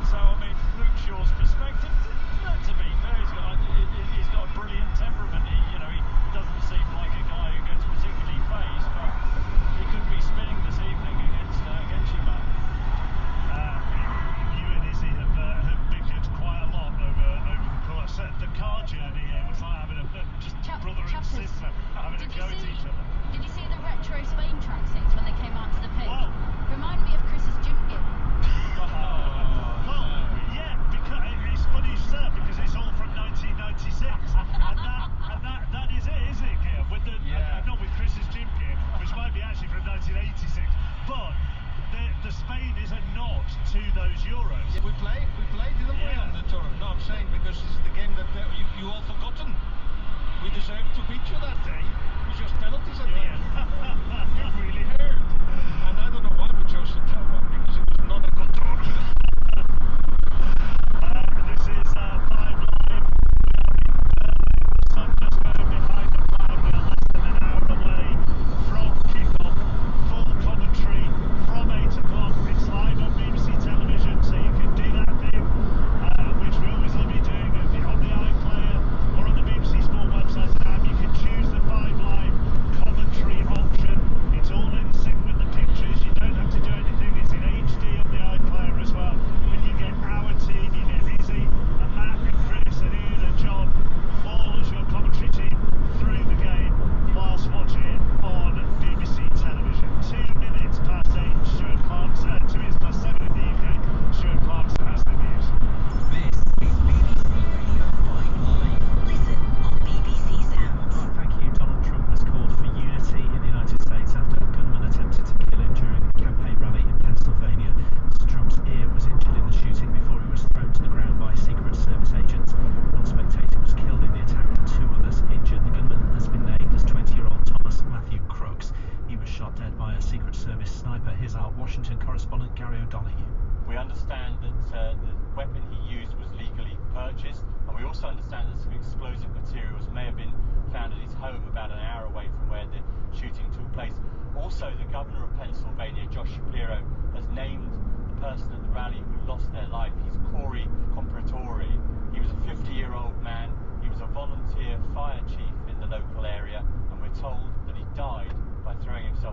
[SPEAKER 11] So I mean, Luke Shaw's perspective, to be fair, he's got a brilliant temperament. He doesn't seem like a guy who gets particularly phased, but he could be spinning this evening against Jamal. You and Izzy have bickered quite a lot over the course. The car journey here was like having just brother and sister having a go at each other.
[SPEAKER 14] Did you see the retro Spain tracksuits when they came onto the pitch?
[SPEAKER 11] Wow.
[SPEAKER 14] Remind me of Chris's gym gear.
[SPEAKER 11] Well, yeah, because it's funny you say, because it's all from 1996, and that is it, isn't it, Kev? With not with Chris's gym gear, which might be actually from 1986, but the Spain is a nod to those Euros.
[SPEAKER 9] Yeah, we played, didn't we, on the tournament? No, I'm saying because this is the game that you all forgotten. We deserved to beat you that day. It was just penalties at the end. It really hurt. And I don't know why we chose that one, because it was not a good tournament.
[SPEAKER 11] This is 5 Live. Sun just going behind the cloud. We are less than an hour away from kick-off. Full commentary from 8 o'clock. It's live on BBC television, so you can do that thing, which we always love you doing, on the iPlayer or on the BBC Sport website app. You can choose the 5 Live commentary option. It's all in sync with the pictures. You don't have to do anything. It's in HD on the iPlayer as well. And you get our team, you get Izzy and Matt and Chris and Ian and John, all as your commentary team through the game whilst watching it on BBC television. 2 minutes past 8, Stuart Clarkson, 2 minutes past 7 in the UK, Stuart Clarkson has the news.
[SPEAKER 15] This is BBC Radio 5 Live. Listen on BBC Sounds.
[SPEAKER 16] Thank you. Donald Trump has called for unity in the United States after a gunman attempted to kill him during a campaign rally in Pennsylvania. Mr. Trump's ear was injured in the shooting before he was thrown to the ground by Secret Service agents. One spectator was killed in the attack and 2 others injured. The gunman has been named as 20-year-old Thomas Matthew Crooks. He was shot dead by a Secret Service sniper. Here's our Washington correspondent Gary O'Donoghue.
[SPEAKER 17] We understand that the weapon he used was legally purchased, and we also understand that some explosive materials may have been found at his home about an hour away from where the shooting took place. Also, the governor of Pennsylvania, Josh Shapiro, has named the person at the rally who lost their life. He's Corey Comparatori. He was a 50-year-old man. He was a volunteer fire chief in the local area, and we're told that he died by throwing himself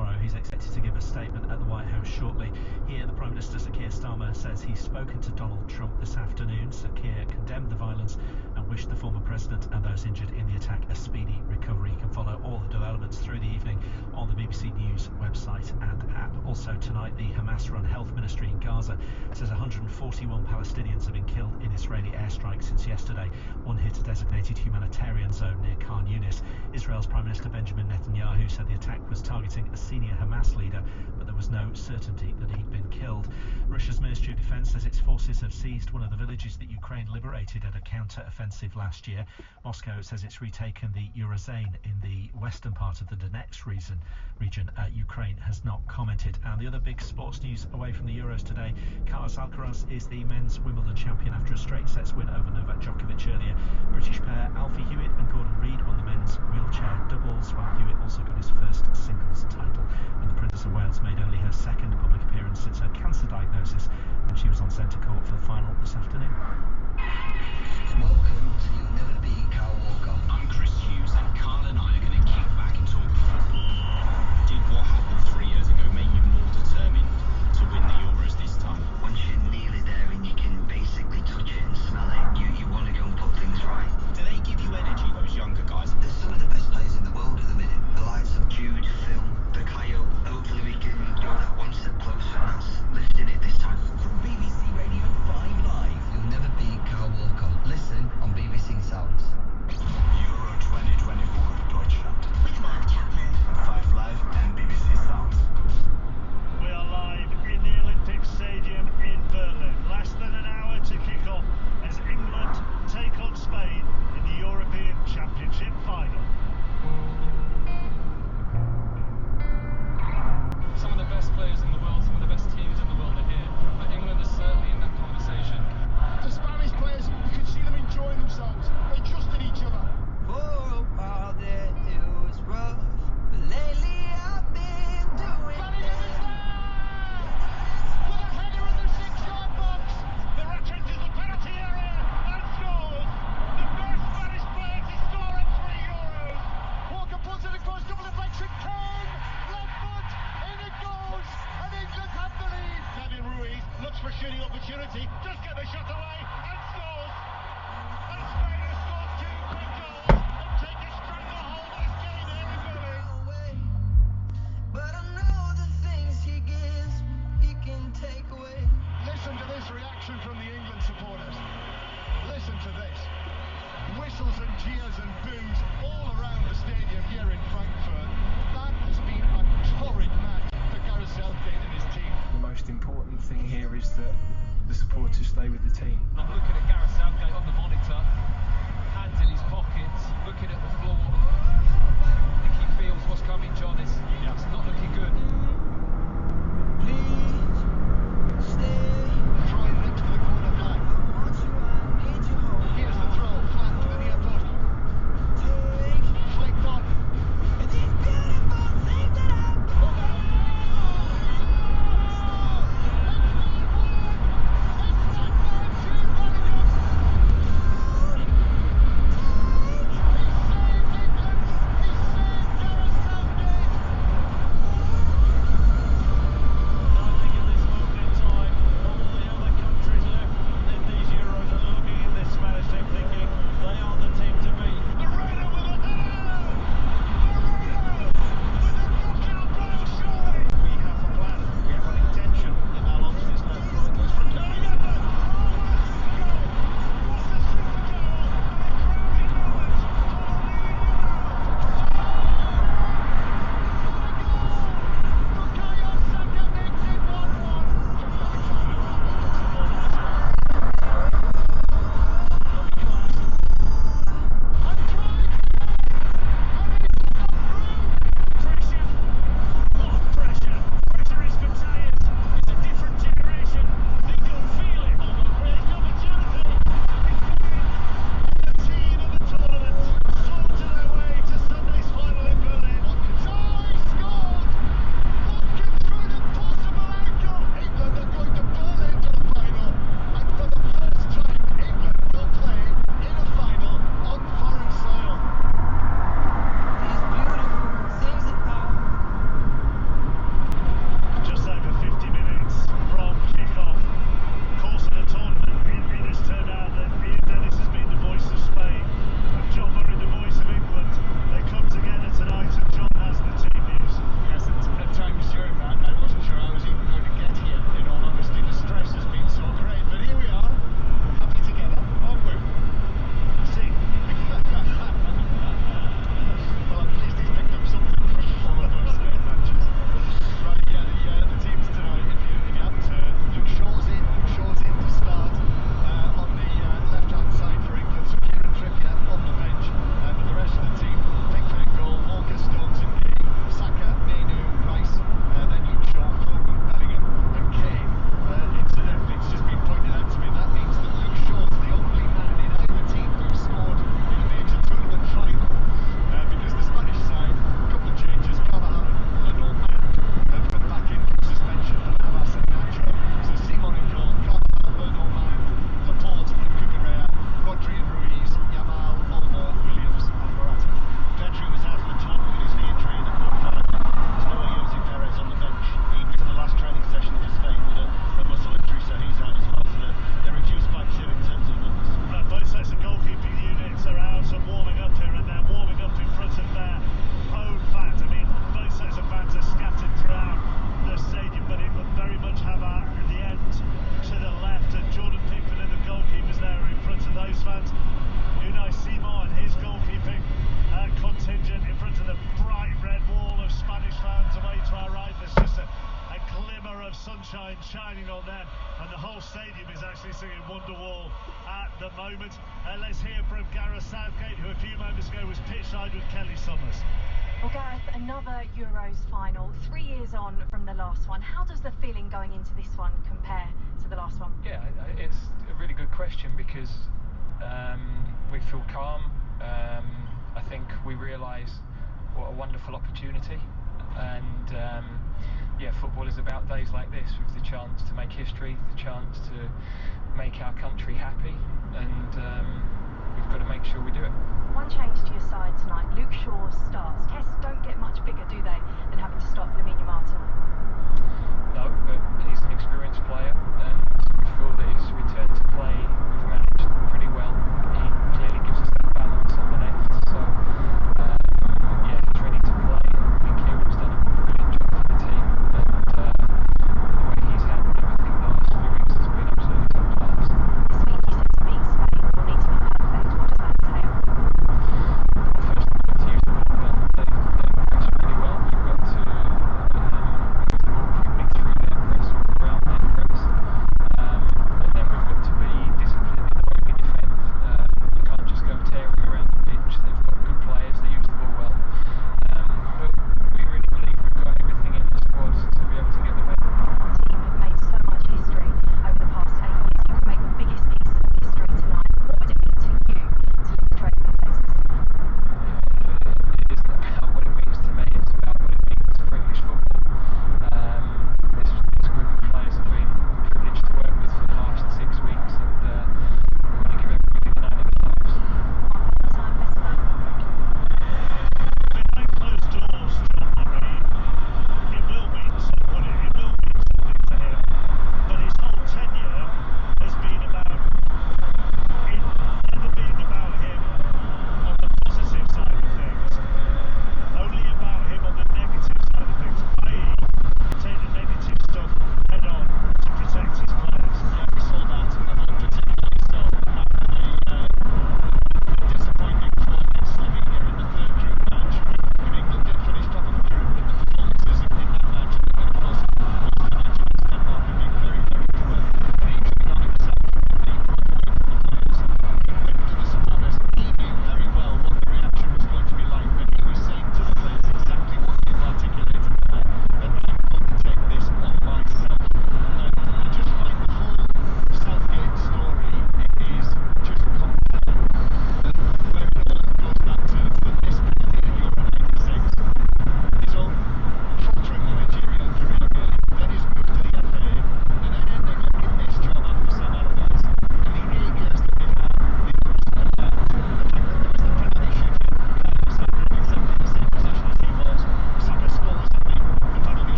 [SPEAKER 16] tomorrow. He's expected to give a statement at the White House shortly. Here, the Prime Minister, Sir Keir Starmer, says he's spoken to Donald Trump this afternoon. Sir Keir condemned the violence and wished the former president and those injured in the attack a speedy recovery. You can follow all the developments through the evening on the BBC News website and app. Also tonight, the Hamas-run health ministry in Gaza says 141 Palestinians have been killed in Israeli airstrikes since yesterday. One hit a designated humanitarian zone near Khan Yunis. Israel's Prime Minister Benjamin Netanyahu said the attack was targeting a senior Hamas leader, but there was no certainty that he'd been killed. Russia's Ministry of Defense says its forces have seized one of the villages that Ukraine liberated at a counter-offensive last year. Moscow says it's retaken the Urozane in the western part of the Donetsk region. Ukraine has not commented. And the other big sports news away from the Euros today, Carlos Alcaraz is the men's Wimbledon champion after a straight sets win over Novak Djokovic earlier. British pair Alfie Hewitt and Gordon Reid won the men's wheelchair doubles, while Hewitt also got his first singles title. And the Princess of Wales made only her second public appearance since her cancer diagnosis when she was on centre court for the final this afternoon.
[SPEAKER 15] Welcome to You'll Never Be Kyle Walker. I'm Chris Hughes, and Carl and I are going to kick back and talk football. Did what happened 3 years ago make you more determined to win the Euros this time? Once you're nearly there and you can basically touch it and smell it, you want to go and put things right.
[SPEAKER 11] imposing in Wonderwall at the moment. Let's hear from Gareth Southgate, who a few moments ago was pitchside with Kelly Summers.
[SPEAKER 18] Well, Gareth, another Euros final, 3 years on from the last one. How does the feeling going into this one compare to the last one?
[SPEAKER 19] Yeah, it's a really good question because we feel calm. I think we realise what a wonderful opportunity, and yeah, football is about days like this, with the chance to make history, the chance to make our country happy, and we've got to make sure we do it.
[SPEAKER 18] One change to your side tonight. Luke Shaw starts. Tests don't get much bigger, do they, than having to stop Lamine Yamal tonight?
[SPEAKER 19] No, but he's an experienced player, and we feel that his return to play we've managed pretty well. He clearly gives us that balance on the left, so yeah, he's ready to play. I think Kieran's done a brilliant job for the team, and the way he's handled everything the last few weeks has been absolutely top class.
[SPEAKER 18] This week you said to beat Spain will need to be perfect. What does that entail?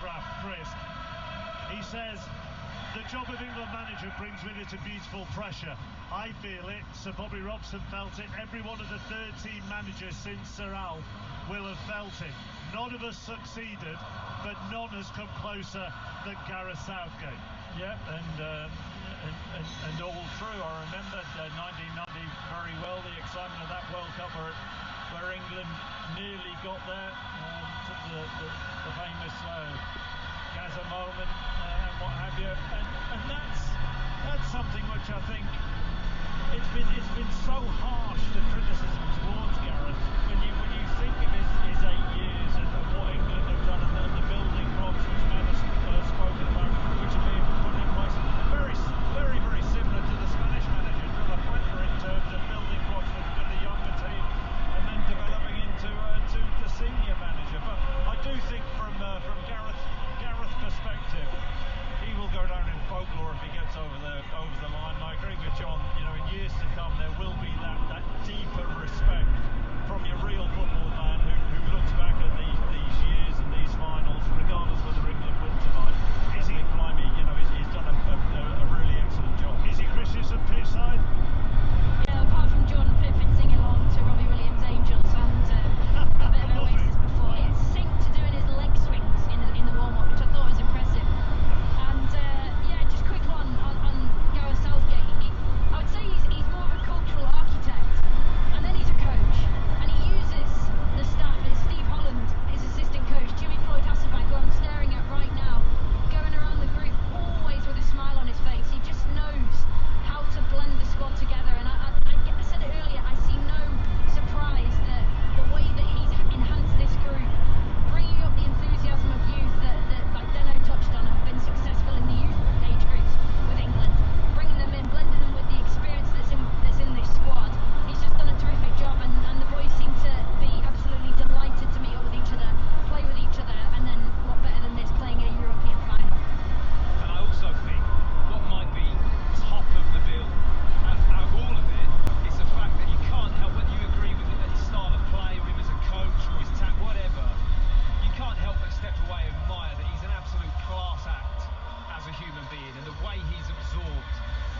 [SPEAKER 11] autograph, Chris. He says, the job of England manager brings with it a beautiful pressure. I feel it, Sir Bobby Robson felt it, every one of the third-team managers since Sir Alf will have felt it. None of us succeeded, but none has come closer than Gareth Southgate.
[SPEAKER 20] Yeah, and all true. I remember 1990 very well, the excitement of that World Cup where England nearly got there, took the famous Gaza moment and what have you, and that's something which I think it's been so harsh, the criticism towards Gareth when you think of his 8 years and what England have done and the building blocks which Matt has spoken about, which are being put in place, very, very similar to the Spanish manager De La Fuente in terms of building blocks with the younger team and then developing into the senior manager. But I do think from Gareth's perspective, he will go down in folklore if he gets over the line. And I agree with John. In years to come, there will be that deeper respect from your real football man who looks back at these years and these finals, regardless whether England win tonight. Is he? Blimey, he's done a really excellent job.
[SPEAKER 11] Is he Christensen pitch side?
[SPEAKER 14] Yeah, apart from Jordan Pickford singing along to Robbie Williams' Angels and a bit of Oasis before, he synced to doing his leg swings in the warm-up, which I thought was impressive. And just quick one on Gareth Southgate. I would say he's more of a cultural architect, and then he's a coach, and he uses the staff. Steve Holland, his assistant coach, Jimmy Floyd Hasselbank, who I'm staring at right now, going around the group always with a smile on his face. He just knows how to blend the squad together, and I said it earlier, I see no surprise that the way that he's enhanced this group, bringing up the enthusiasm of youth that like Deno touched on, have been successful in the youth age groups with England, bringing them in, blending them with the experience that's in this squad. He's just done a terrific job, and the boys seem to be absolutely delighted to meet up with each other, play with each other, and then what better than this, playing a European final.
[SPEAKER 10] And I also think what might be top of the bill out of all of it is the fact that you can't help, whether you agree with his style of play or him as a coach or his tact, whatever, you can't help but step away and admire that he's an absolute class act as a human being, and the way he's absorbed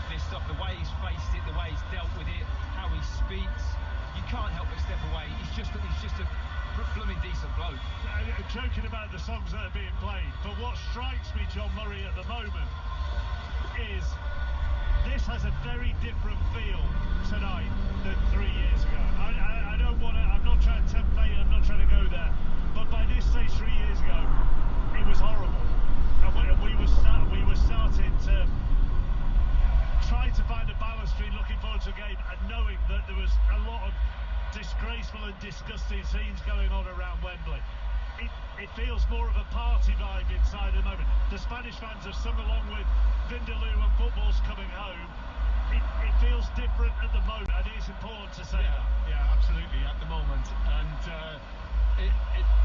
[SPEAKER 10] this stuff, the way he's faced it, the way he's dealt with it, how he speaks, you can't help but step away. He's just a blooming decent bloke.
[SPEAKER 11] Joking about the songs that are being played, but what strikes me, John Murray, at the moment is this has a very different feel tonight than 3 years ago. I don't want to, I'm not trying to tempt fate, I'm not trying to go there, but by this stage 3 years ago, it was horrible. And we were starting to try to find a balance between looking forward to a game and knowing that there was a lot of disgraceful and disgusting scenes going on around Wembley. It feels more of a party vibe inside at the moment. The Spanish fans have sung along with Vindaloo and football's coming home. It feels different at the moment, and it's important to say that.
[SPEAKER 21] Yeah, absolutely, at the moment. And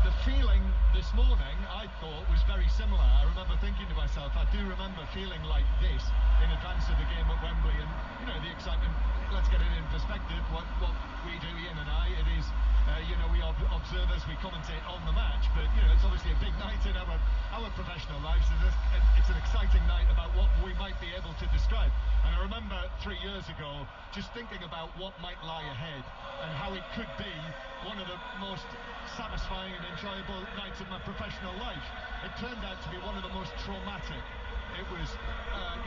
[SPEAKER 21] the feeling this morning, I thought, was very similar. I remember thinking to myself, I do remember feeling like this in advance of the game at Wembley, and the excitement. Let's get it in perspective. What we do, Ian and I, it is we are observers, we commentate on the match, but it's obviously a big night in our professional lives. It's an exciting night about what we might be able to describe. And I remember 3 years ago just thinking about what might lie ahead and how it could be one of the most satisfying and enjoyable nights of my professional life. It turned out to be one of the most traumatic. It was a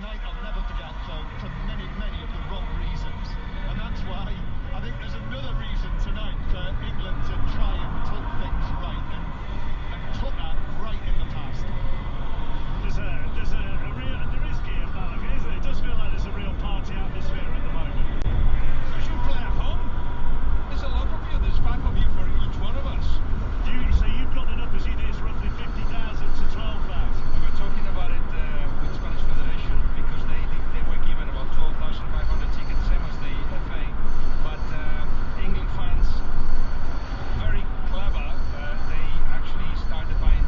[SPEAKER 21] night I'll never forget for many, many of the wrong reasons. And that's why I think there's another reason tonight for England to try and put things right and put that right in the past.
[SPEAKER 11] There is gear back, isn't it? It does feel like there's a real party atmosphere at the moment.
[SPEAKER 9] Special play at home. There's a lot of you, there's 5 of you for each one of us.
[SPEAKER 11] So you've got the numbers, you think it's roughly 50,000 to 12,000?
[SPEAKER 9] We're talking about it with the Spanish Federation because they were given about 12,500 tickets, same as the FA. But England fans, very clever, they actually started buying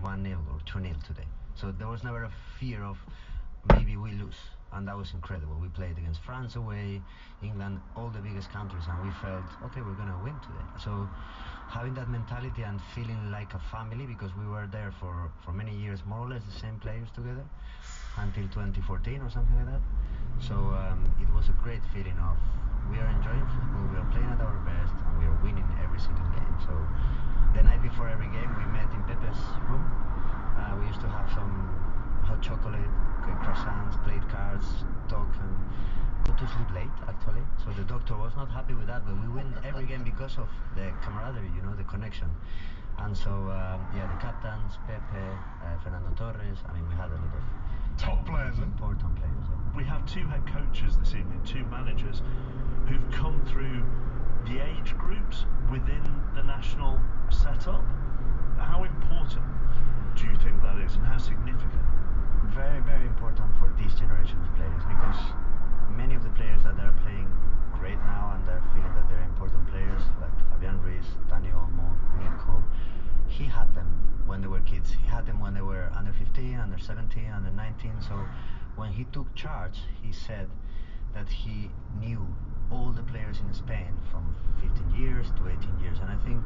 [SPEAKER 1] 1-0 or 2-0 today. So there was never a fear of maybe we lose, and that was incredible. We played against France away, England, all the biggest countries, and we felt, okay, we're gonna win today. So having that mentality and feeling like a family, because we were there for many years, more or less the same players together, until 2014 or something like that. So it was a great feeling of, we are enjoying football, we are playing at our best, and we are winning every single game. So the night before every game, we met in Pepe's room. We used to have some hot chocolate, croissants, played cards, talk, and go to sleep late, actually. So the doctor was not happy with that, but we win every game because of the camaraderie, you know, the connection. And so, yeah, the captains, Pepe, Fernando Torres, I mean, we had a lot of
[SPEAKER 11] top players,
[SPEAKER 1] important players.
[SPEAKER 11] We have 2 head coaches this evening, 2 managers, who've come through the age groups within the national setup. How important do you think that is, and how significant?
[SPEAKER 1] Very, very important for this generation of players, because many of the players that are playing great now and they're feeling that they're important players, like Fabian Ruiz, Dani Olmo, Nico, he had them when they were kids. He had them when they were under 15, under 17, under 19. So when he took charge, he said that he knew all the players in Spain from 15 years to 18 years, and I think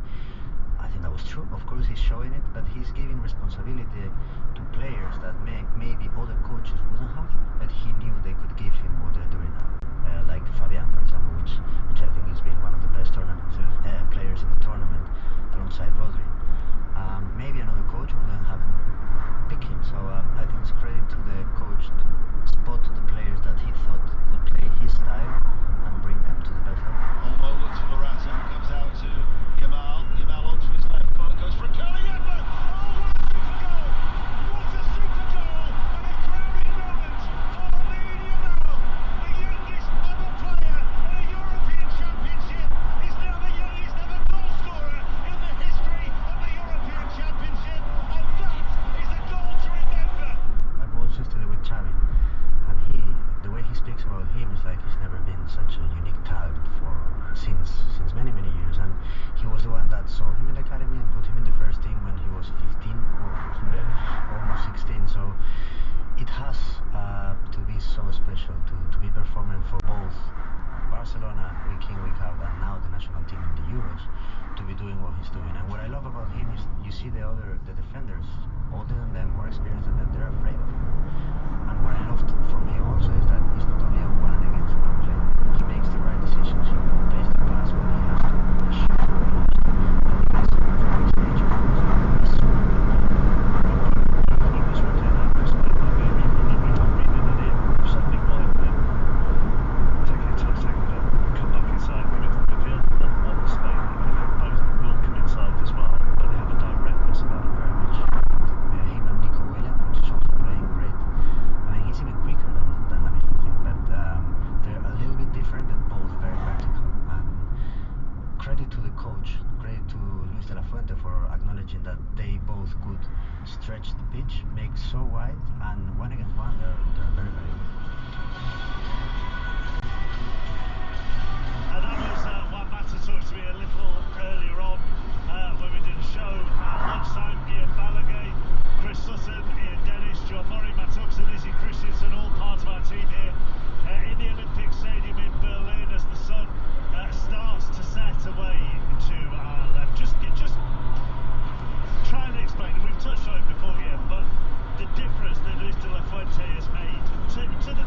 [SPEAKER 1] that was true. Of course, he's showing it, but he's giving responsibility to players that maybe other coaches wouldn't have, but he knew they could give him what they're doing now. Like Fabian, for example, which I think has been one of the best players in the tournament, alongside Rodri. Maybe another coach wouldn't have picked him. So I think it's credit to the coach to spot the players that he thought could play his style and bring them to the best level.
[SPEAKER 12] Olmo looks for Morata, comes out to Yamal. Yamal onto his left foot, goes for a curling effort. Oh, what a super goal! What a super goal! And a crowning moment for Lamine Yamal, the youngest ever player in a European Championship. He's now the youngest ever goal scorer in the history of the European Championship, and that is a goal to remember.
[SPEAKER 1] I've watched yesterday with Xavi, and the way he speaks about him is like he's never been such a unique talent since many years, and he was the one that saw him in the academy and put him in the first team when he was 15 or almost 16. So it has to be so special to be performing for both Barcelona week in, week out, and now the national team in the Euros, to be doing what he's doing. And what I love about him is you see the defenders, older than them, more experienced than them, they're afraid of him. And what I loved from him also is that it's not only a one against one play. He makes the right decisions. He plays the pass when he has to. He shoots when he has to. And he makes the perfect stage goals. He's so good. That they both could stretch the pitch, make so wide, and one against one, they're very, very good.
[SPEAKER 11] And that was what Mata talked to me a little earlier on when we did a show at lunchtime. Ian Balaguer, Chris Sutton, Ian Dennis, John Murray, Matt Tuxon, Izzy Christensen, all part of our team here in the Olympic Stadium in Berlin as the sun starts to set away to our left. Just try and explain, and we've touched on it before, yeah, but the difference that Luis de la Fuente has made to the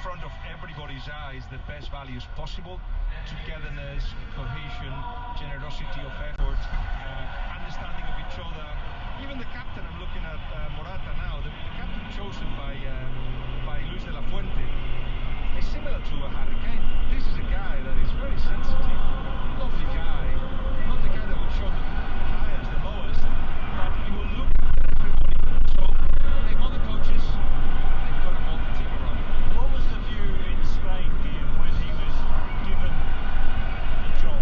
[SPEAKER 9] front of everybody's eyes the best values possible: togetherness, cohesion, generosity of effort, understanding of each other. Even the captain, I'm looking at Morata now, the captain chosen by Luis de la Fuente is similar to a Harry Kane. This is a guy that is very sensitive, lovely guy, not the guy that would show the highest, the lowest, but he will look at everybody. So they've other coaches, they've got a modern team around.
[SPEAKER 11] What was the view in Spain, Ian, when he was given the job?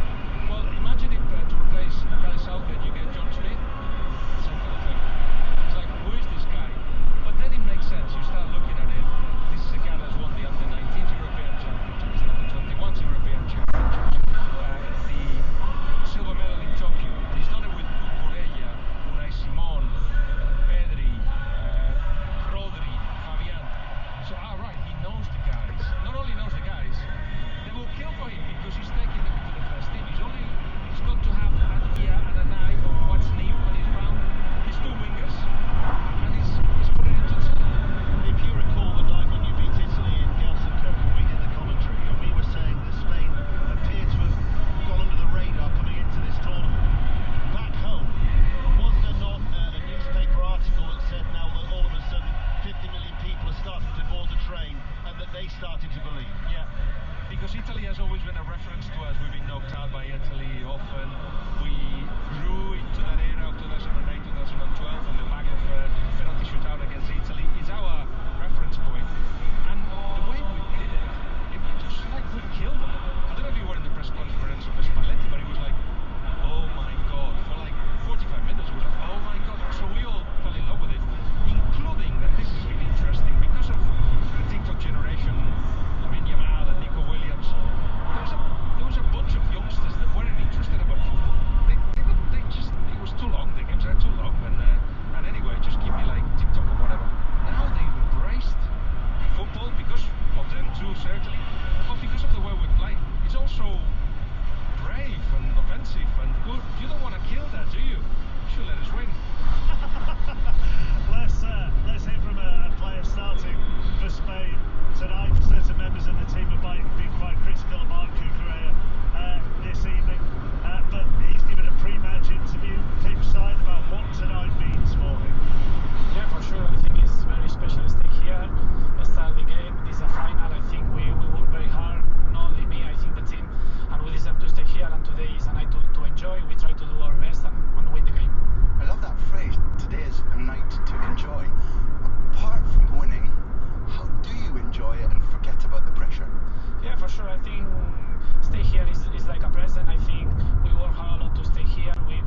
[SPEAKER 10] Well, imagine if to replace Gareth Southgate you get John Smith, same kind of thing. It's like, who is this guy? But then it makes sense. You start looking at it. This is a guy that's won the under-19s European Championships, the under-21s European Championships, the silver medal in Tokyo. And he's done it with Cucurella, Unai Simon, Pedri, Rodri, Fabian. So, right, he knows the guys. Not only knows the guys, they will kill for him because he's taking them into the first team. He's got to have an ear and an eye on what's new when he's round his two wingers, and he's put it into the side.
[SPEAKER 12] If you recall the night when you beat Italy in Gelsenkirchen, we did the commentary and we were saying that Spain appeared to have gone under the radar coming into this tournament. Back home, was there not a newspaper article that said now that all of a sudden 50 million people are starting to board the train and that they started to believe?
[SPEAKER 10] Yeah, because Italy has always been a reference to us. We've been knocked out by Italy often. We grew into that era of 2008, 2012 on the back of a penalty shootout against Italy. It's our reference point. And the way we did it, it was just like we killed them. I don't know if you were in the press conference of Spalletti, but he was like, oh my God. For like 45 minutes, we were like, oh my God. So we all fell in love with it, including, and this is really interesting, because of the TikTok generation, Lamine Yamal and Nico Williams, there was a bunch of youngsters that weren't interested about football. They just, it was too long, the games are too long, and anyway, just give me like TikTok or whatever. Now they've embraced football because of them too, certainly, but because of the way we play. It's also brave and offensive and good. You don't want to kill that, do you? You should let us win.
[SPEAKER 11] Let's hear from a player starting for Spain tonight. Certain members of the team have been quite critical of Marc Cucurella this evening, but he's given a pre-match interview pitch side about what tonight means for him.
[SPEAKER 2] Yeah, for sure. I think it's very special to stay here, start the game. This is a final. I think we work very hard. Not only me, I think the team, and we deserve to stay here. And today is a night to enjoy. We try to do our best and win the game.
[SPEAKER 22] I love that phrase. Today is a night to enjoy. Apart from winning, how do you enjoy it and forget about the pressure?
[SPEAKER 2] Yeah, for sure. I think stay here is like a present. I think we work hard a lot to stay here. We